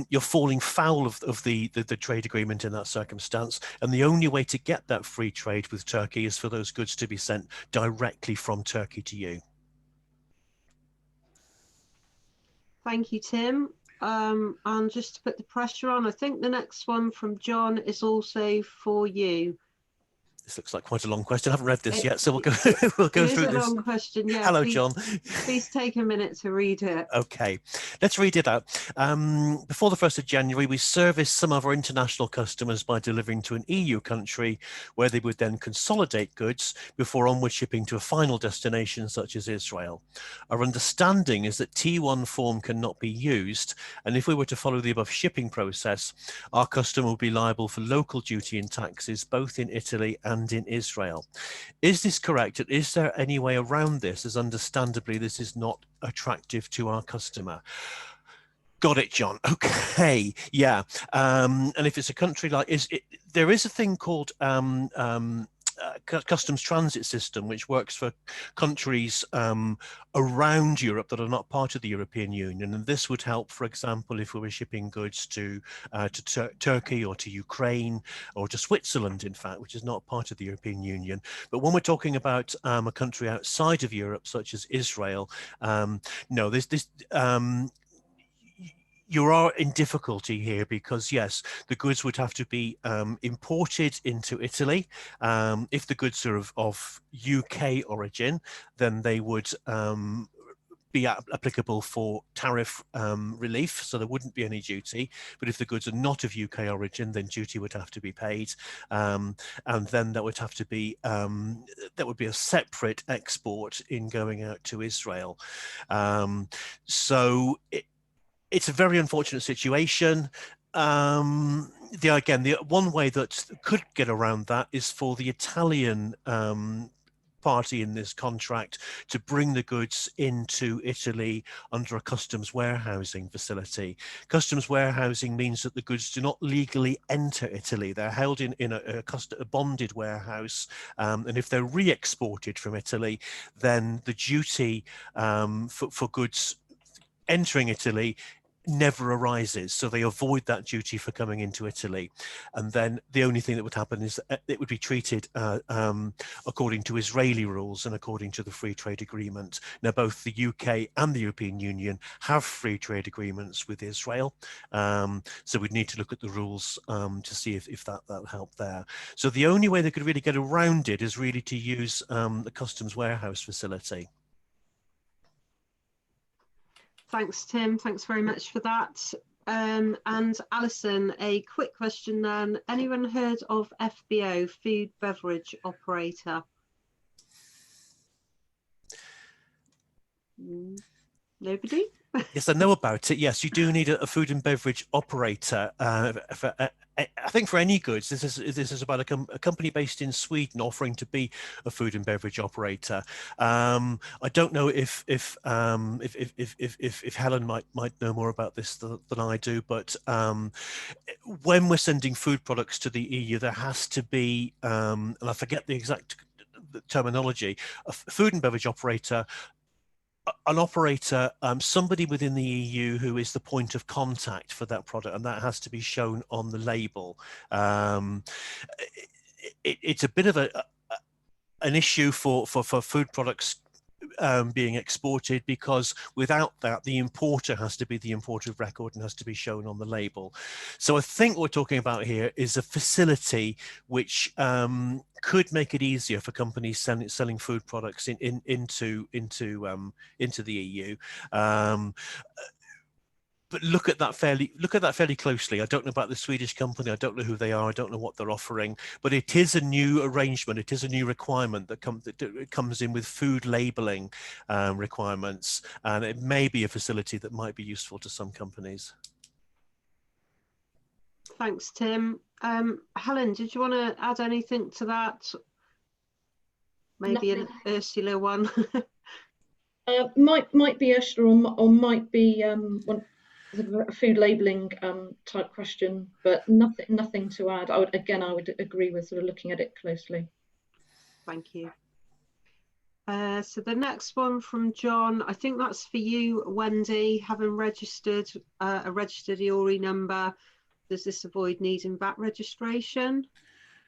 you're falling foul of the trade agreement in that circumstance. And the only way to get that free trade with Turkey is for those goods to be sent directly from Turkey to you. Thank you, Tim. And just to put the pressure on, I think the next one from John is also for you. This looks like quite a long question. I haven't read this yet, so we'll go through this. It is a long question, yeah. Hello, please, John. Please take a minute to read it. Okay, let's read it out. Before the 1st of January, we serviced some of our international customers by delivering to an EU country where they would then consolidate goods before onward shipping to a final destination such as Israel. Our understanding is that T1 form cannot be used, and if we were to follow the above shipping process, our customer would be liable for local duty and taxes both in Italy and in Israel. Is this correct? And is there any way around this, as understandably this is not attractive to our customer? Got it, John. Okay, yeah. And if it's a country like, there is a thing called customs transit system, which works for countries around Europe that are not part of the European Union, and this would help, for example, if we were shipping goods to Turkey or to Ukraine or to Switzerland, in fact, which is not part of the European Union. But when we're talking about a country outside of Europe, such as Israel, no, you are in difficulty here because, yes, the goods would have to be imported into Italy. If the goods are of UK origin, then they would be applicable for tariff relief, so there wouldn't be any duty. But if the goods are not of UK origin, then duty would have to be paid, and then that would have to be that would be a separate export in going out to Israel. So it's a very unfortunate situation. The one way that could get around that is for the Italian party in this contract to bring the goods into Italy under a customs warehousing facility. Customs warehousing means that the goods do not legally enter Italy. They're held in a bonded warehouse, and if they're re-exported from Italy, then the duty for goods entering Italy never arises, so they avoid that duty for coming into Italy. And then the only thing that would happen is that it would be treated according to Israeli rules and according to the free trade agreement. Now, both the UK and the European Union have free trade agreements with Israel, so we'd need to look at the rules to see if that'll help there. So the only way they could really get around it is really to use the customs warehouse facility. Thanks, Tim. Thanks very much for that. And Alison, a quick question then. Anyone heard of FBO, Food Beverage Operator? Nobody? Yes, I know about it. Yes, you do need a food and beverage operator. I think for any goods, this is about a company based in Sweden offering to be a food and beverage operator. I don't know if Helen might know more about this than I do, but when we're sending food products to the EU, there has to be, and I forget the exact terminology, a food and beverage operator, an operator, somebody within the EU who is the point of contact for that product, and that has to be shown on the label. It's a bit of an issue for food products being exported, because without that, the importer has to be the importer of record and has to be shown on the label. So I think what we're talking about here is a facility which could make it easier for companies selling food products into the EU. But look at that fairly closely. I don't know about the Swedish company. I don't know who they are. I don't know what they're offering. But it is a new arrangement. It is a new requirement that comes in with food labelling requirements, and it may be a facility that might be useful to some companies. Thanks, Tim. Helen, did you want to add anything to that? Maybe an Ursula one. Might be Ursula, or might be a food labelling type question, but nothing to add. I would agree with sort of looking at it closely. Thank you. So the next one from John, I think that's for you, Wendy. Having registered a registered EORI number, does this avoid needing VAT registration?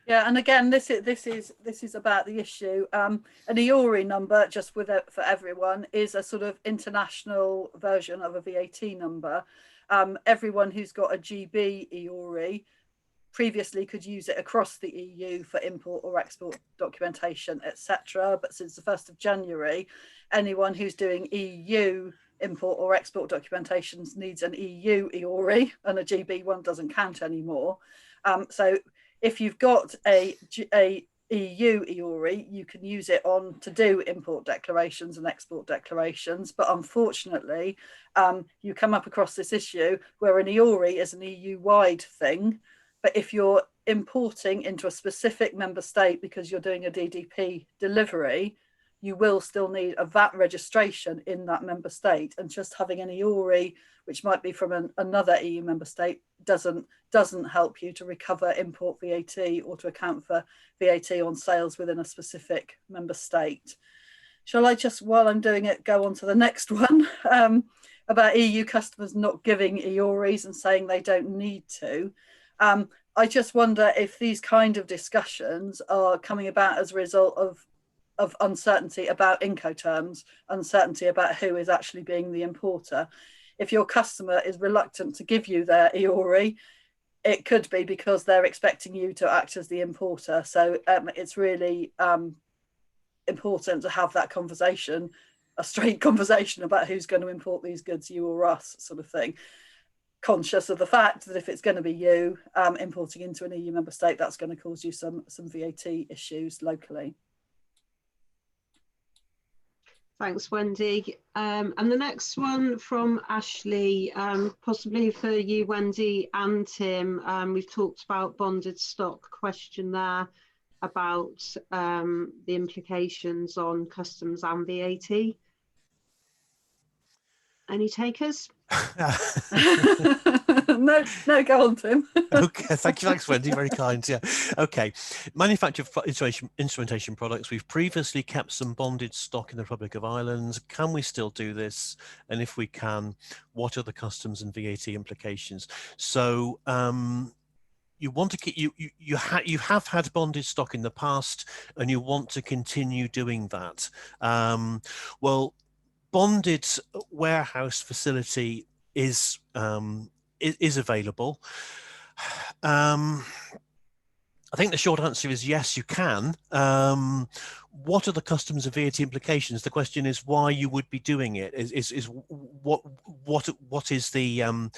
Yeah, and again, this is about the issue. An EORI number, just for everyone, is a sort of international version of a VAT number. Everyone who's got a GB EORI previously could use it across the EU for import or export documentation, etc. But since the 1st of January, anyone who's doing EU import or export documentations needs an EU EORI, and a GB one doesn't count anymore. So if you've got a EU EORI, you can use it to do import declarations and export declarations. But unfortunately, you come up across this issue where an EORI is an EU-wide thing. But if you're importing into a specific member state because you're doing a DDP delivery, you will still need a VAT registration in that member state. And just having an EORI, which might be from another EU member state, doesn't help you to recover import VAT or to account for VAT on sales within a specific member state. Shall I just, while I'm doing it, go on to the next one about EU customers not giving EORIs and saying they don't need to. I just wonder if these kind of discussions are coming about as a result of uncertainty about Incoterms, uncertainty about who is actually being the importer. If your customer is reluctant to give you their EORI, it could be because they're expecting you to act as the importer. So it's really important to have that conversation, a straight conversation about who's going to import these goods, you or us, sort of thing. Conscious of the fact that if it's going to be you importing into an EU member state, that's going to cause you some VAT issues locally. Thanks, Wendy. And the next one from Ashley, possibly for you, Wendy and Tim. We've talked about bonded stock, question there about the implications on customs and VAT. Any takers? No, go on, Tim. Okay, thanks, Wendy. Very kind. Yeah. Okay. Manufactured instrumentation products. We've previously kept some bonded stock in the Republic of Ireland. Can we still do this? And if we can, what are the customs and VAT implications? So you want to keep you have had bonded stock in the past, and you want to continue doing that. Well, bonded warehouse facility is available. I think the short answer is yes, you can. What are the customs and VAT implications? The question is why you would be doing it. Is what is the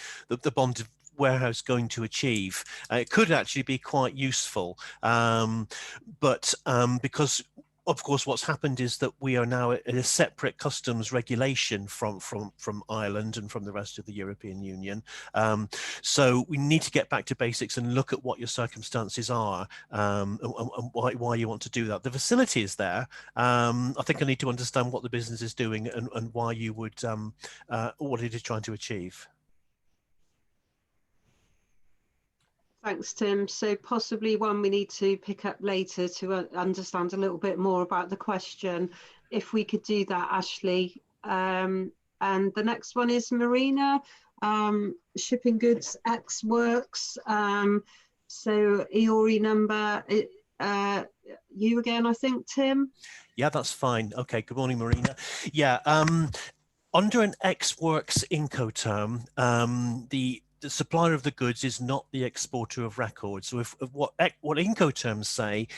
bonded warehouse going to achieve? It could actually be quite useful, but because of course, what's happened is that we are now in a separate customs regulation from Ireland and from the rest of the European Union. So we need to get back to basics and look at what your circumstances are, and why you want to do that. The facility is there. I think I need to understand what the business is doing and why you would, what it is trying to achieve. Thanks, Tim. So possibly one we need to pick up later to understand a little bit more about the question. If we could do that, Ashley. And the next one is Marina, shipping goods ex works. So EORI number, you again, I think, Tim? Yeah, that's fine. Okay, good morning, Marina. Yeah, under an ex works Incoterm, the supplier of the goods is not the exporter of record. So if what Incoterms say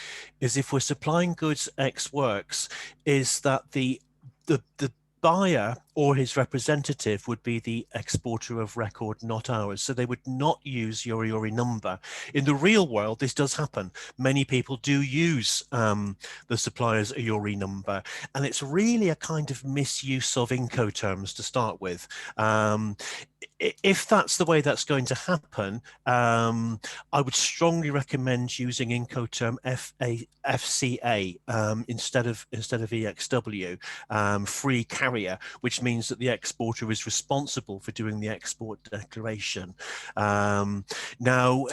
is if we're supplying goods ex works, is that the buyer or his representative would be the exporter of record, not ours. So they would not use your EORI number. In the real world, this does happen. Many people do use the supplier's EORI number, and it's really a kind of misuse of Incoterms to start with. If that's the way that's going to happen, I would strongly recommend using Incoterm FCA instead of EXW, free carrier, which means that the exporter is responsible for doing the export declaration. Now,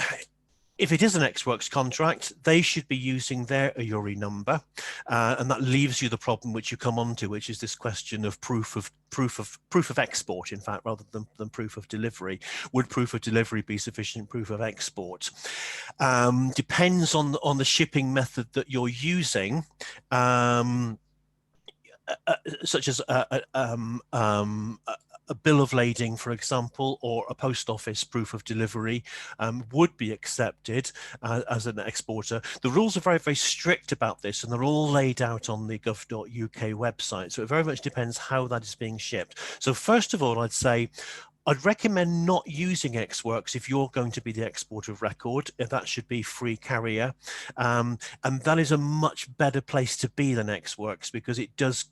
if it is an ex-works contract, they should be using their EORI number, and that leaves you the problem which you come on to, which is this question of proof of export, in fact, rather than proof of delivery. Would proof of delivery be sufficient proof of export? Depends on the shipping method that you're using. Such as a bill of lading, for example, or a post office proof of delivery would be accepted as an exporter. The rules are very, very strict about this, and they're all laid out on the gov.uk website. So it very much depends how that is being shipped. So first of all, I'd recommend not using ex-works if you're going to be the exporter of record. That should be free carrier. And that is a much better place to be than ex-works, because it does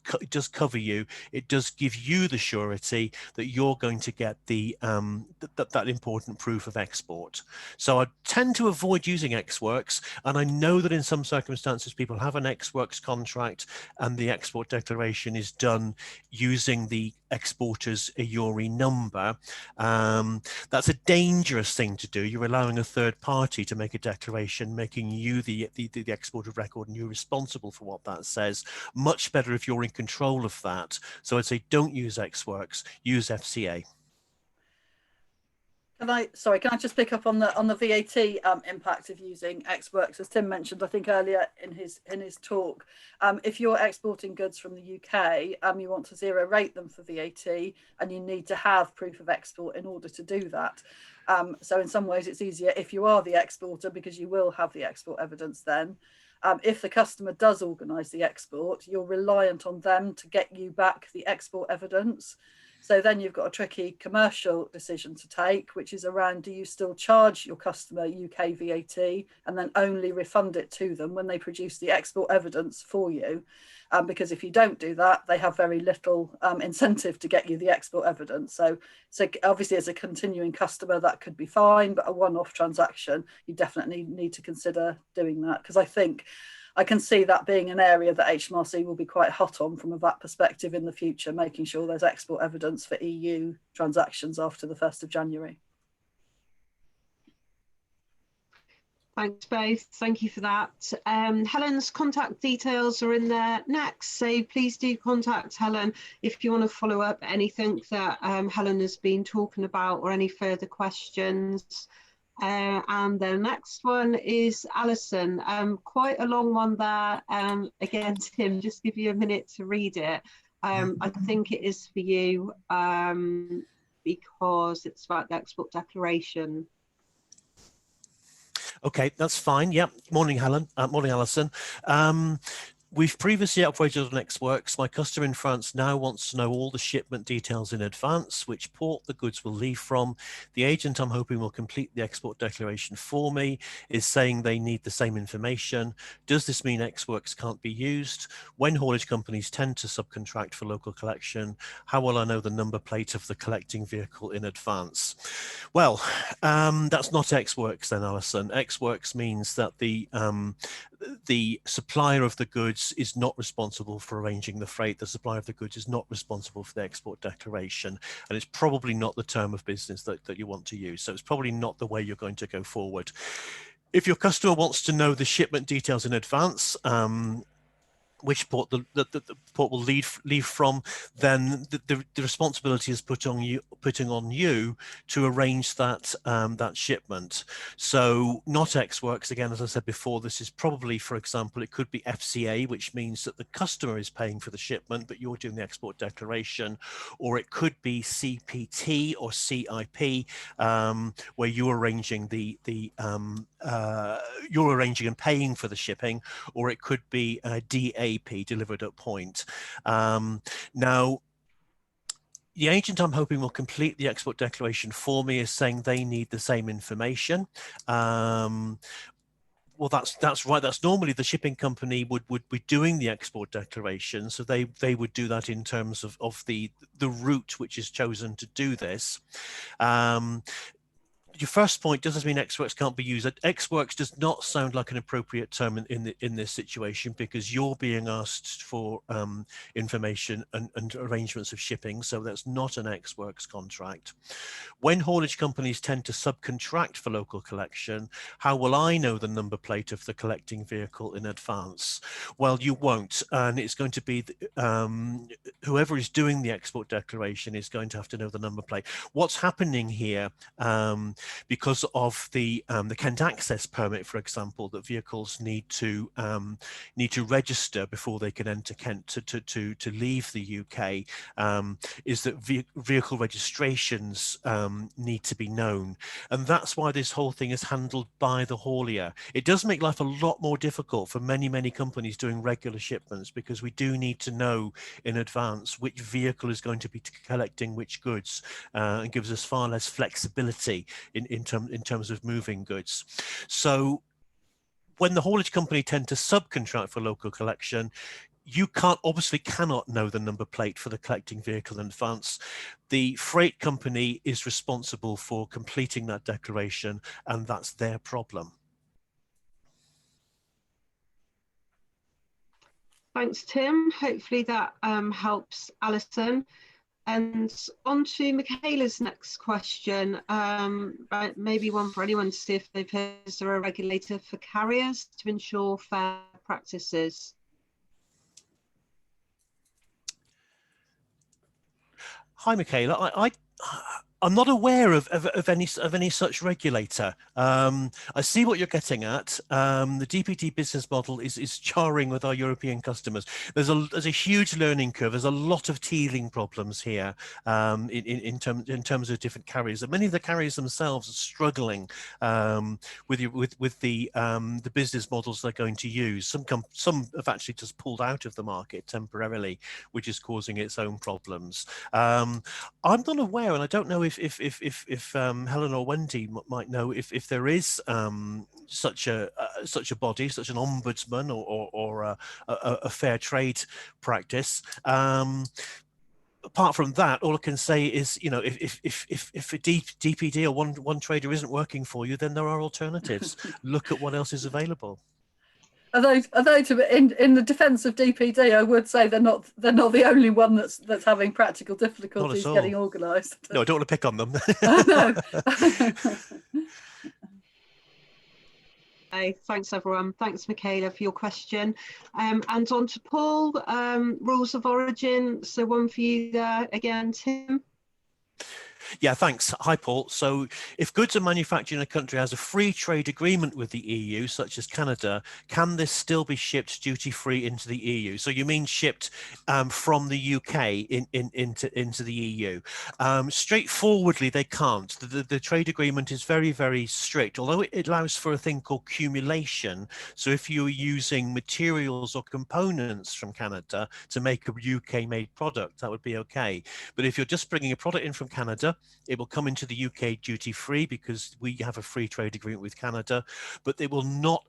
cover you. It does give you the surety that you're going to get the that important proof of export. So I tend to avoid using ex-works, and I know that in some circumstances people have an ex-works contract and the export declaration is done using the exporter's EORI number. That's a dangerous thing to do. You're allowing a third party to make a declaration, making you the exporter of record, and you're responsible for what that says. Much better if you're in control of that. So I'd say don't use ex-works, use FCA. Can I just pick up on the VAT impact of using ex-works? As Tim mentioned, I think earlier in his talk, if you're exporting goods from the UK, you want to zero rate them for VAT, and you need to have proof of export in order to do that. So in some ways it's easier if you are the exporter, because you will have the export evidence then. If the customer does organise the export, you're reliant on them to get you back the export evidence. So then you've got a tricky commercial decision to take, which is around, do you still charge your customer UK VAT and then only refund it to them when they produce the export evidence for you? Because if you don't do that, they have very little incentive to get you the export evidence. So obviously as a continuing customer, that could be fine, but a one-off transaction, you definitely need to consider doing that, because I can see that being an area that HMRC will be quite hot on from a VAT perspective in the future, making sure there's export evidence for EU transactions after the 1st of January. Thanks both. Thank you for that. Helen's contact details are in there next, so please do contact Helen if you want to follow up anything that Helen has been talking about or any further questions. And the next one is Alison. Quite a long one there. Again, Tim, just give you a minute to read it. I think it is for you because it's about the export declaration. Okay, that's fine. Yeah. Morning, Helen. Morning, Alison. We've previously operated on Ex-Works. My customer in France now wants to know all the shipment details in advance, which port the goods will leave from. The agent I'm hoping will complete the export declaration for me is saying they need the same information. Does this mean Ex-Works can't be used? When haulage companies tend to subcontract for local collection, how will I know the number plate of the collecting vehicle in advance? Well, that's not Ex-Works then, Alison. Ex-Works means that the supplier of the goods is not responsible for arranging the freight. The supplier of the goods is not responsible for the export declaration, and it's probably not the term of business that you want to use. So it's probably not the way you're going to go forward. If your customer wants to know the shipment details in advance, which port the port will leave from, then the responsibility is putting on you to arrange that that shipment. So not Ex-Works. Again, as I said before, this is probably, for example, it could be FCA, which means that the customer is paying for the shipment, but you're doing the export declaration, or it could be CPT or CIP, where you're arranging you're arranging and paying for the shipping, or it could be DAP, delivered at point. Now, the agent I'm hoping will complete the export declaration for me is saying they need the same information. Well, that's right. That's normally the shipping company would be doing the export declaration, so they would do that in terms of the route which is chosen to do this. Your first point, does this mean Ex-Works can't be used? Ex-Works does not sound like an appropriate term in this situation, because you're being asked for information and arrangements of shipping, so that's not an Ex-Works contract. When haulage companies tend to subcontract for local collection, how will I know the number plate of the collecting vehicle in advance? Well, you won't, and it's going to be whoever is doing the export declaration is going to have to know the number plate. What's happening here, because of the Kent access permit, for example, that vehicles need to register before they can enter Kent to leave the UK, is that vehicle registrations need to be known, and that's why this whole thing is handled by the haulier. It does make life a lot more difficult for many companies doing regular shipments, because we do need to know in advance which vehicle is going to be collecting which goods, and gives us far less flexibility in terms of moving goods. So when the haulage company tend to subcontract for local collection, you obviously cannot know the number plate for the collecting vehicle in advance. The freight company is responsible for completing that declaration, and that's their problem. Thanks, Tim. Hopefully that helps Alison. And on to Michaela's next question, maybe one for anyone to see if they've heard, is there a regulator for carriers to ensure fair practices? Hi, Michaela. I'm not aware of any such regulator. I see what you're getting at. The DPD business model is jarring with our European customers. There's a huge learning curve. There's a lot of teething problems here in terms of different carriers. And many of the carriers themselves are struggling with the business models they're going to use. Some have actually just pulled out of the market temporarily, which is causing its own problems. I'm not aware, and I don't know if Helen or Wendy might know if there is such a body, such an ombudsman or a fair trade practice. Apart from that, all I can say is, you know, if a DPD or one trader isn't working for you, then there are alternatives. Look at what else is available. Although in the defence of DPD, I would say they're not the only one that's having practical difficulties getting organised. No, I don't want to pick on them. No. Okay, thanks everyone. Thanks, Michaela, for your question. And on to Paul, rules of origin. So one for you there again, Tim. Yeah, thanks. Hi, Paul. So if goods are manufactured in a country has a free trade agreement with the EU, such as Canada, can this still be shipped duty-free into the EU? So you mean shipped from the UK into the EU? Straightforwardly, they can't. The trade agreement is very, very strict, although it allows for a thing called cumulation. So if you're using materials or components from Canada to make a UK-made product, that would be okay. But if you're just bringing a product in from Canada, it will come into the UK duty-free because we have a free trade agreement with Canada, but they will not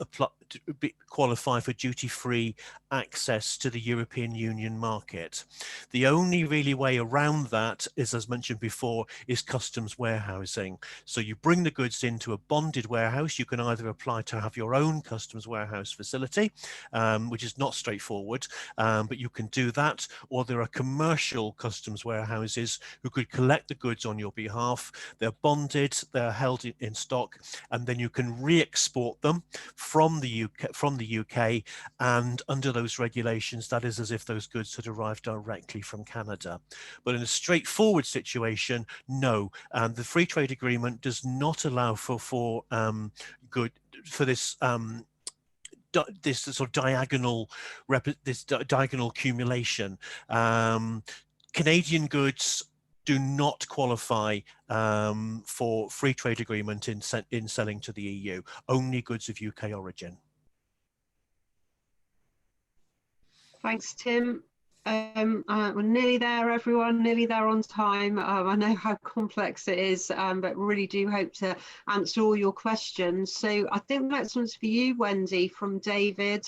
qualify for duty-free access to the European Union market. The only really way around that is, as mentioned before, is customs warehousing. So you bring the goods into a bonded warehouse. You can either apply to have your own customs warehouse facility, which is not straightforward, but you can do that, or there are commercial customs warehouses who could collect the goods on your behalf. They're bonded, they're held in stock, and then you can re-export them from the UK, and under those regulations, that is as if those goods had arrived directly from Canada. But in a straightforward situation, no, the free trade agreement does not allow for this this sort of diagonal accumulation. Canadian goods do not qualify for free trade agreement in selling to the EU. Only goods of UK origin. Thanks, Tim. We're nearly there, everyone, nearly there on time. I know how complex it is, but really do hope to answer all your questions. So I think the next one's for you, Wendy, from David.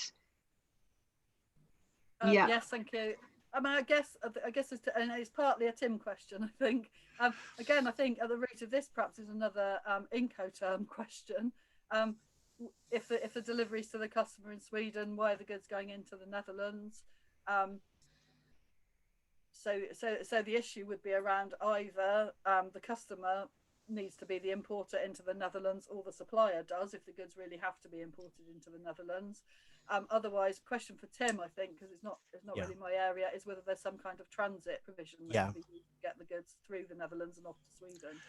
Yeah. Yes, thank you. I mean, I guess and it's partly a Tim question, I think. Again, I think at the root of this perhaps is another Incoterm question. If the deliveries to the customer in Sweden, why are the goods going into the Netherlands? So the issue would be around either the customer needs to be the importer into the Netherlands, or the supplier does if the goods really have to be imported into the Netherlands. Otherwise, question for Tim, I think, because it's not really my area, is whether there's some kind of transit provision that can be used to get the goods through the Netherlands and off to Sweden.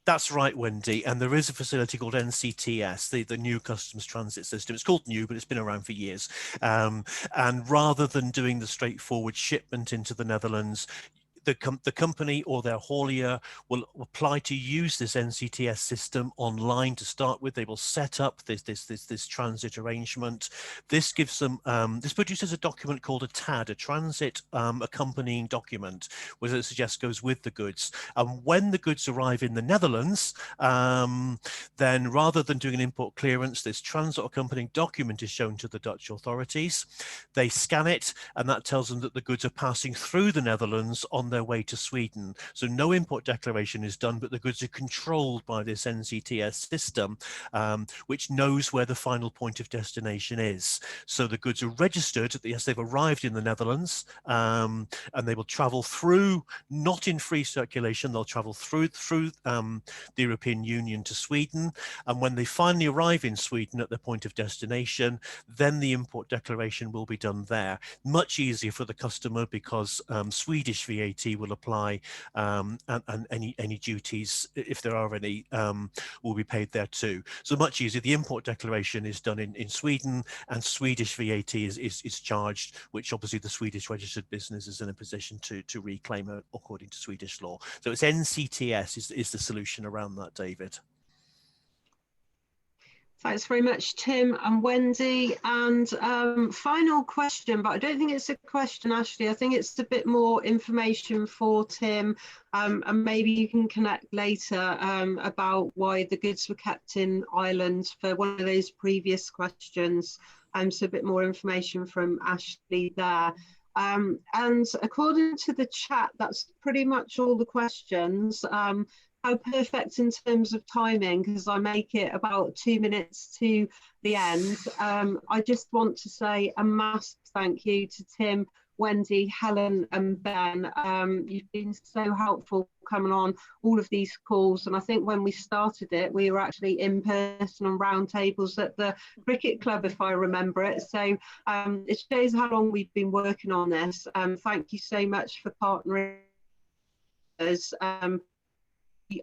That's right, Wendy. And there is a facility called NCTS, the new customs transit system. It's called new, but it's been around for years. And rather than doing the straightforward shipment into the Netherlands, the company or their haulier will apply to use this NCTS system online to start with. They will set up this transit arrangement. This gives them, this produces a document called a TAD, a transit accompanying document, which it suggests goes with the goods. And when the goods arrive in the Netherlands, then rather than doing an import clearance, this transit accompanying document is shown to the Dutch authorities. They scan it, and that tells them that the goods are passing through the Netherlands on their way to Sweden. So no import declaration is done, but the goods are controlled by this NCTS system, which knows where the final point of destination is. So the goods are registered, yes, they've arrived in the Netherlands, and they will travel through, not in free circulation, they'll travel through the European Union to Sweden. And when they finally arrive in Sweden at their point of destination, then the import declaration will be done there. Much easier for the customer because Swedish VAT will apply, and any duties, if there are any, will be paid there too. So much easier. The import declaration is done in Sweden, and Swedish VAT is charged, which obviously the Swedish registered business is in a position to reclaim according to Swedish law. So it's NCTS is the solution around that, David. Thanks very much, Tim and Wendy. And final question, but I don't think it's a question, Ashley. I think it's a bit more information for Tim, and maybe you can connect later about why the goods were kept in Ireland for one of those previous questions. So a bit more information from Ashley there. And according to the chat, that's pretty much all the questions. How perfect in terms of timing, because I make it about 2 minutes to the end. I just want to say a massive thank you to Tim, Wendy, Helen and Ben. You've been so helpful coming on all of these calls, and I think when we started it we were actually in person on round tables at the cricket club, if I remember it. So it shows how long we've been working on this. Thank you so much for partnering with us.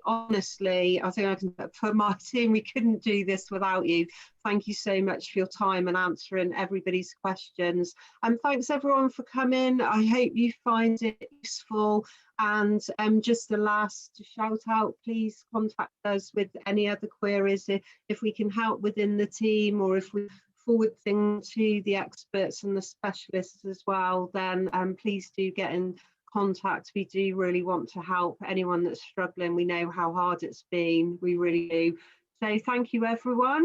honestly, I think I can put my team, we couldn't do this without you. Thank you so much for your time and answering everybody's questions. And thanks everyone for coming. I hope you find it useful. And just the last shout out, please contact us with any other queries if we can help within the team, or if we forward things to the experts and the specialists as well, then please do get in contact. We do really want to help anyone that's struggling. We know how hard it's been, we really do. So thank you everyone.